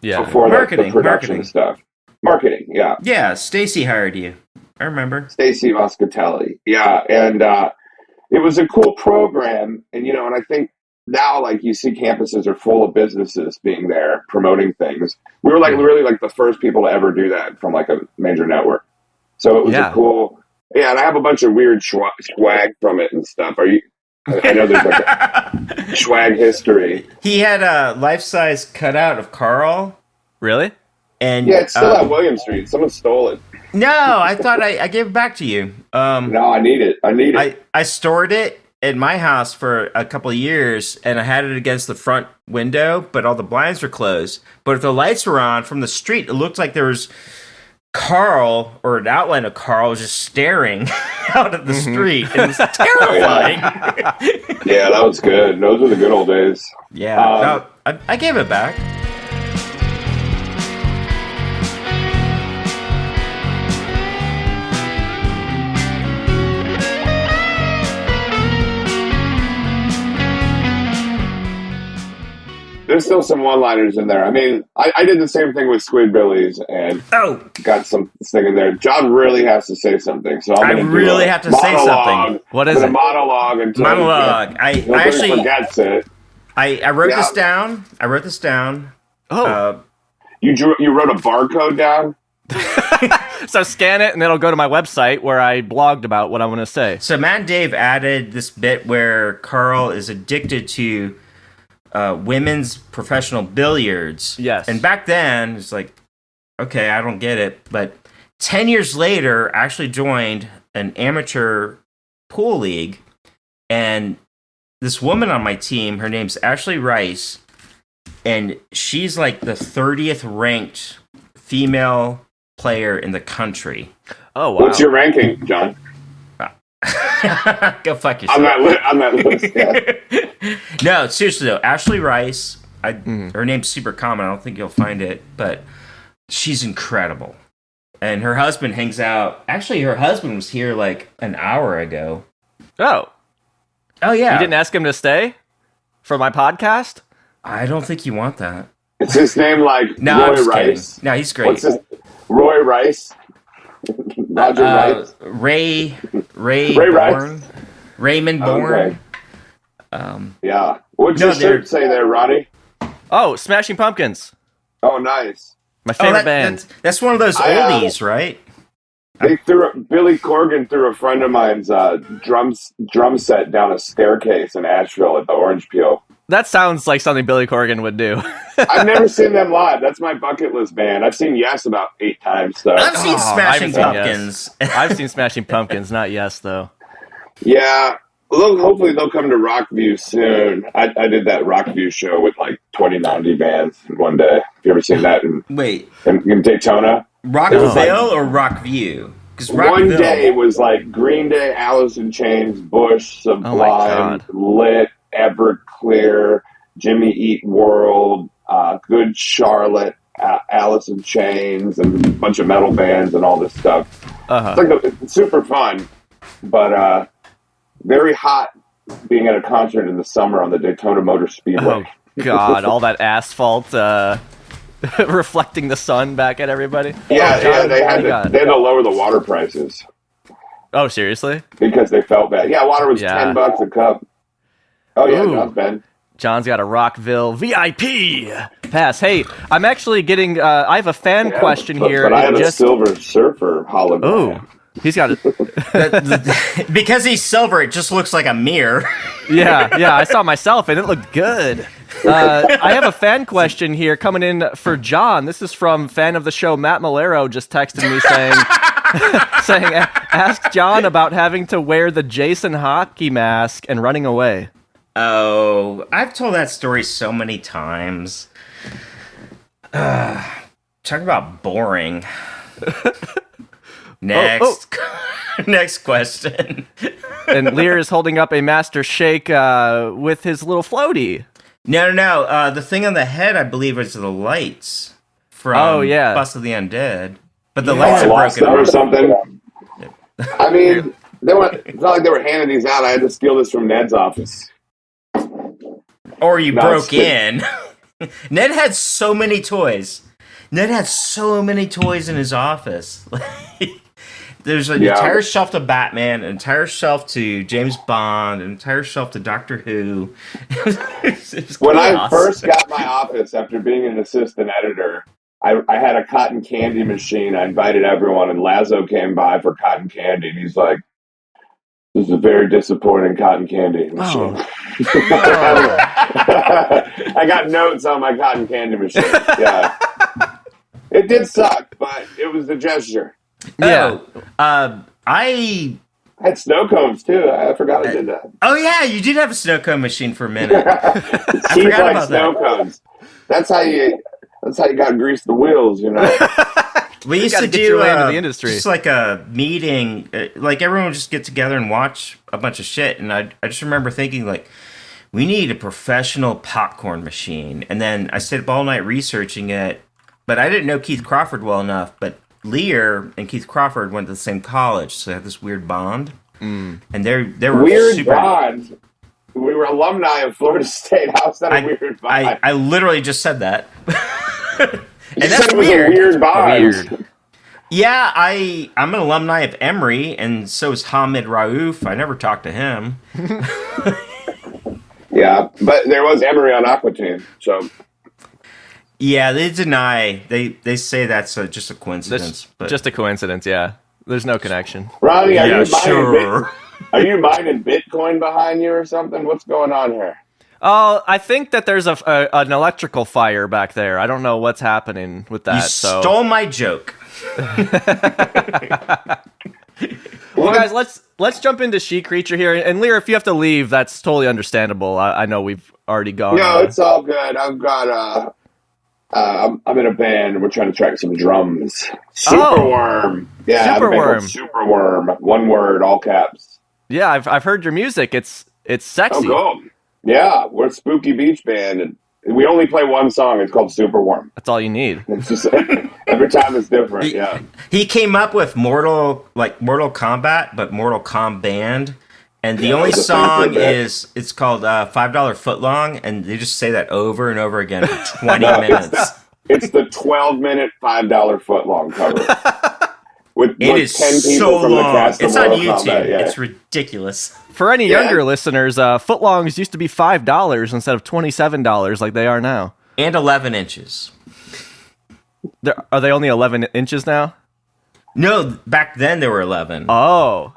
Yeah. Before the production stuff. Marketing, yeah. Yeah, Stacy hired you. I remember. Stacy Moscatelli. Yeah, and it was a cool program, and and I think now like you see campuses are full of businesses being there promoting things. We were like really like the first people to ever do that from like a major network. So it was a cool. Yeah, and I have a bunch of weird swag from it and stuff. I know there's like a swag history. He had a life-size cutout of Carl. Really? And yeah, it's still at William Street. Someone stole it. No, I thought I gave it back to you. No, I need it. I stored it in my house for a couple of years, and I had it against the front window, but all the blinds were closed. But if the lights were on from the street, it looked like there was Carl, or an outline of Carl, just staring out at the street. It was terrifying. Yeah, that was good. Those were the good old days. Yeah, I gave it back. There's still some one-liners in there. I mean, I did the same thing with Squidbillies and got some thing in there. John really has to say something, so I really have to say something. What is it? Monologue. I actually forgets it. I wrote this down. Oh, you wrote a barcode down. So scan it, and it'll go to my website where I blogged about what I want to say. So Matt and Dave added this bit where Carl is addicted to women's professional billiards. Yes. And back then, it's like, okay, I don't get it. But 10 years later, I actually joined an amateur pool league. And this woman on my team, her name's Ashley Rice. And she's like the 30th ranked female player in the country. Oh, wow. What's your ranking, John? Go fuck yourself. On that list, yeah. No, seriously though, Ashley Rice, her name's super common. I don't think you'll find it, but she's incredible. And her husband hangs out. Actually, her husband was here like an hour ago. Oh, yeah. You didn't ask him to stay for my podcast? I don't think you want that. Is his name like Roy Rice? Kidding. No, he's great. What's his Roy Rice? Roger Rice? Ray Bourne? Rice? Raymond Bourne. Okay. Yeah. What's your shirt say there, Ronnie? Oh, Smashing Pumpkins. Oh, nice. My favorite band. That's one of those oldies, right? Billy Corgan threw a friend of mine's drum set down a staircase in Asheville at the Orange Peel. That sounds like something Billy Corgan would do. I've never seen them live. That's my bucket list band. I've seen Yes about 8 times. So. I've seen Smashing Pumpkins. Yes. I've seen Smashing Pumpkins, not Yes, though. Yeah. Hopefully they'll come to Rockview soon. I did that Rockview show with like 2090 bands in one day. Have you ever seen that in Daytona? Rockville or Rockview? One day was like Green Day, Alice in Chains, Bush, Sublime, Lit, Everclear, Jimmy Eat World, Good Charlotte, Alice in Chains, and a bunch of metal bands and all this stuff. It's super fun, but very hot being at a concert in the summer on the Daytona Motor Speedway. Oh, God, all that asphalt. reflecting the sun back at everybody. Yeah, John, they what had do you got? to lower the water prices Oh, seriously? because they felt bad. Yeah, water was Yeah. $10 a cup. Oh yeah, Ooh. John's Ben. John's got a Rockville VIP pass. Hey, I'm actually getting. I have a fan question here. But I have It a Silver Surfer hologram. Oh, he's got it. Because he's silver, it just looks like a mirror. Yeah, I saw myself and it looked good. I have a fan question here coming in for John. This is from fan of the show Matt Malero. Just texted me saying, ask John about having to wear the Jason hockey mask and running away. Oh, I've told that story so many times. Talk about boring. Next. Next question. And Lear is holding up a Master Shake with his little floaty. No. The thing on the head, I believe, is the lights from Bust of the Undead. But the lights are broken or something. I mean, it's not like they were handing these out. I had to steal this from Ned's office. Or you broke in. Ned had so many toys. Ned had so many toys in his office. There's an entire shelf to Batman, an entire shelf to James Bond, an entire shelf to Doctor Who. When I first got my office after being an assistant editor, I had a cotton candy machine. I invited everyone, and Lazo came by for cotton candy, and he's like, "This is a very disappointing cotton candy machine." I got notes on my cotton candy machine. Yeah, it did suck, but it was a gesture. Yeah. I had snow cones too. I forgot I did that. Oh yeah, you did have a snow cone machine for a minute. I Teeth forgot like about snow that. cones. That's how you got to grease the wheels, you know. We used to get your do way into the industry. just like a meeting, like everyone would just get together and watch a bunch of shit. And I just remember thinking like, we need a professional popcorn machine. And then I stayed up all night researching it, but I didn't know Keith Crawford well enough. But Lear and Keith Crawford went to the same college, so they had this weird bond. And they were weird super bond. We were alumni of Florida State. How's that a weird bond? I literally just said that. You And said that's it was weird. a weird bond. Weird. Yeah, I'm an alumni of Emory, and so is Hamid Raouf. I never talked to him. Yeah, but there was Emory on Aqua Teen, so. Yeah, they deny. They say that's just a coincidence. But Just a coincidence, yeah. There's no connection. Ronnie, are Yeah, are you mining Bitcoin behind you or something? What's going on here? Oh, I think that there's an electrical fire back there. I don't know what's happening with that. you So, stole my joke. well, guys, let's jump into She Creature here. And Lear, if you have to leave, that's totally understandable. I know we've already gone. No, it's all good. I've got I'm in a band and we're trying to track some drums. Superworm. Yeah, I have a band called Superworm. One word, all caps. Yeah, I've heard your music. It's sexy. Oh, cool. Yeah, we're a spooky beach band, and we only play one song. It's called Superworm. That's all you need. It's just every time it's different. Yeah. He came up with Mortal Kombat, but Mortal Band. And the only song it's called $5 Footlong, and they just say that over and over again for 20 minutes. It's the 12-minute $5 footlong cover. With It is 10 people so from the long. cast of It's on Mortal YouTube. Kombat, yeah. It's ridiculous. For any younger listeners, footlongs used to be $5 instead of $27 like they are now. And 11 inches. Are they only 11 inches now? No, back then they were 11. Oh.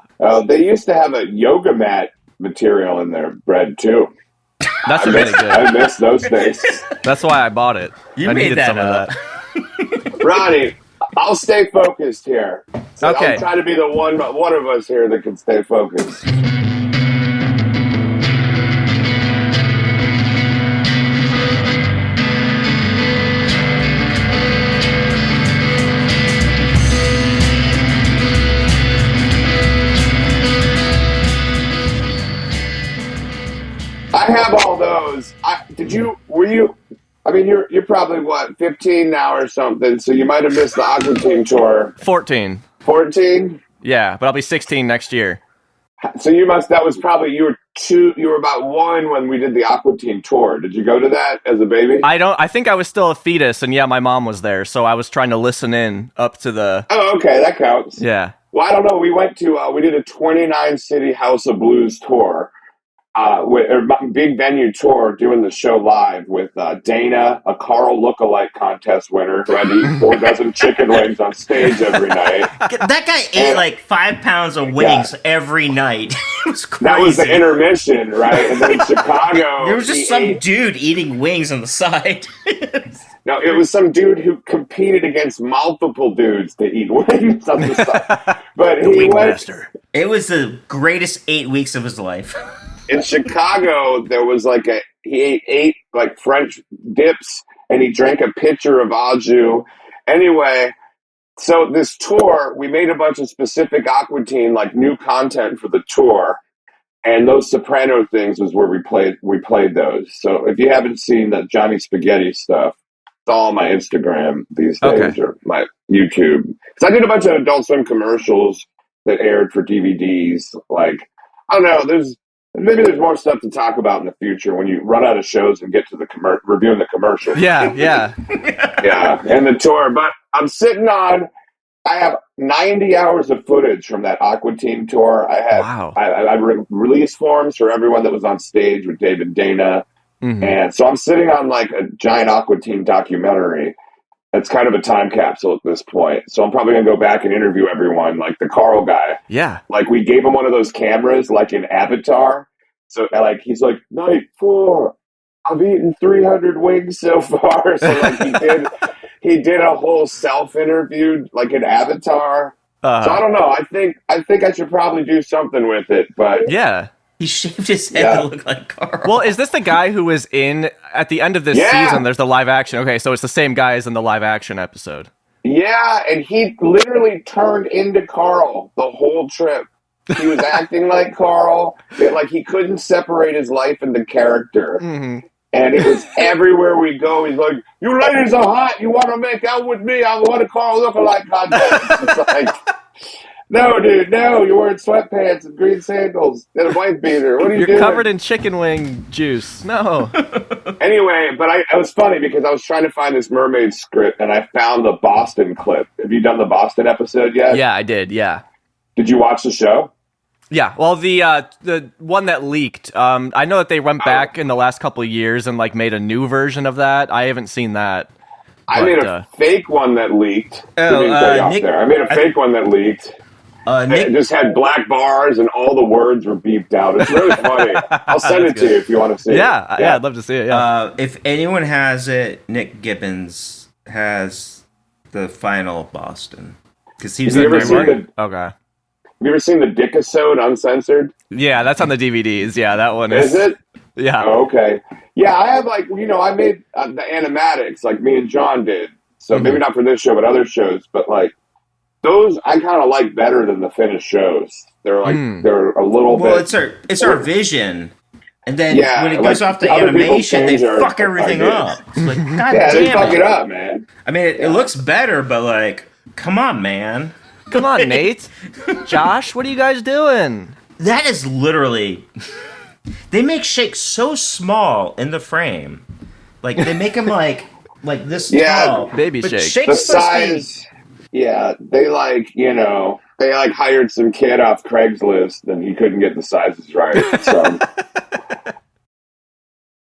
They used to have a yoga mat material in their bread, too. That's really good. I miss those days. That's why I bought it. You I made needed that some up. of that. Ronnie, I'll stay focused here. So Okay. I'm trying to be the one of us here that can stay focused. I have all those. You're probably 15 now or something, so you might have missed the Aqua Teen tour. 14. 14? Yeah, but I'll be 16 next year. So that was probably, you were about 1 when we did the Aqua Teen tour. Did you go to that as a baby? I think I was still a fetus, and yeah, my mom was there, so I was trying to listen in up to the... Oh, okay, that counts. Yeah. Well, I don't know. We went to, we did a 29-city House of Blues tour. With a big venue tour, doing the show live with Dana, a Carl lookalike contest winner who had to eat 4 dozen chicken wings on stage every night. That guy ate like 5 pounds of wings every night. It was crazy. That was the intermission, right? And then in Chicago, there was just some dude eating wings on the side. No, it was some dude who competed against multiple dudes to eat wings on the side. But the wing master. It was the greatest 8 weeks of his life. In Chicago, there was he ate 8 like French dips, and he drank a pitcher of au jus. Anyway, so this tour, we made a bunch of specific Aqua Teen, like new content for the tour, and those Soprano things was where we played those. So if you haven't seen the Johnny Spaghetti stuff, it's all on my Instagram these days or my YouTube. Because I did a bunch of Adult Swim commercials that aired for DVDs. Like, I don't know, maybe there's more stuff to talk about in the future when you run out of shows and get to the reviewing the commercials. Yeah. Yeah, and the tour. But I'm sitting on, I have 90 hours of footage from that Aqua Teen tour. I have, I release forms for everyone that was on stage with Dave and Dana. Mm-hmm. And so I'm sitting on like a giant Aqua Teen documentary. It's kind of a time capsule at this point. So I'm probably going to go back and interview everyone, like the Carl guy. Yeah. Like we gave him one of those cameras, like in Avatar. So like he's like, night 4, I've eaten 300 wings so far. So like he did a whole self-interview, like in Avatar. So I don't know. I think I should probably do something with it, but yeah. He shaved his head to look like Carl. Well, is this the guy who was in at the end of this season? There's the live action. Okay, so it's the same guy as in the live action episode. Yeah, and he literally turned into Carl the whole trip. He was acting like Carl. Like he couldn't separate his life and the character. Mm-hmm. And it was everywhere we go. He's like, "You ladies are hot. You want to make out with me? I want a Carl lookalike contest." It's like, no, dude, no. You're wearing sweatpants and green sandals and a white beater. What are you doing? You're covered in chicken wing juice. No. Anyway, but it was funny because I was trying to find this mermaid script and I found the Boston clip. Have you done the Boston episode yet? Yeah, I did. Yeah. Did you watch the show? Yeah. Well, the one that leaked. I know that they went back in the last couple of years and like made a new version of that. I haven't seen that. I made a fake one that leaked. I made a fake one that leaked. It just had black bars and all the words were beeped out. It's really funny. I'll send it to you if you want to see it. Yeah, I'd love to see it. Yeah. If anyone has it, Nick Gibbons has the final Boston because he was in Okay. Have you ever seen the Dickisode uncensored? Yeah, that's on the DVDs. Yeah, that one is. Is it? Yeah. Oh, okay. Yeah, I have I made the animatics like me and John did. So maybe not for this show, but other shows. But like those, I kind of like better than the finished shows. They're like they're a little bit. Well, it's our vision. And then when it goes off to animation, they fuck everything up. It's like, God damn they fuck it up, man. I mean, it looks better, but like, come on, man. Come on, Nate. Josh, what are you guys doing? That is literally... They make Shake so small in the frame. Like, they make him like this tall. Baby but Shake. Shake's The size... Yeah, they hired some kid off Craigslist and he couldn't get the sizes right. So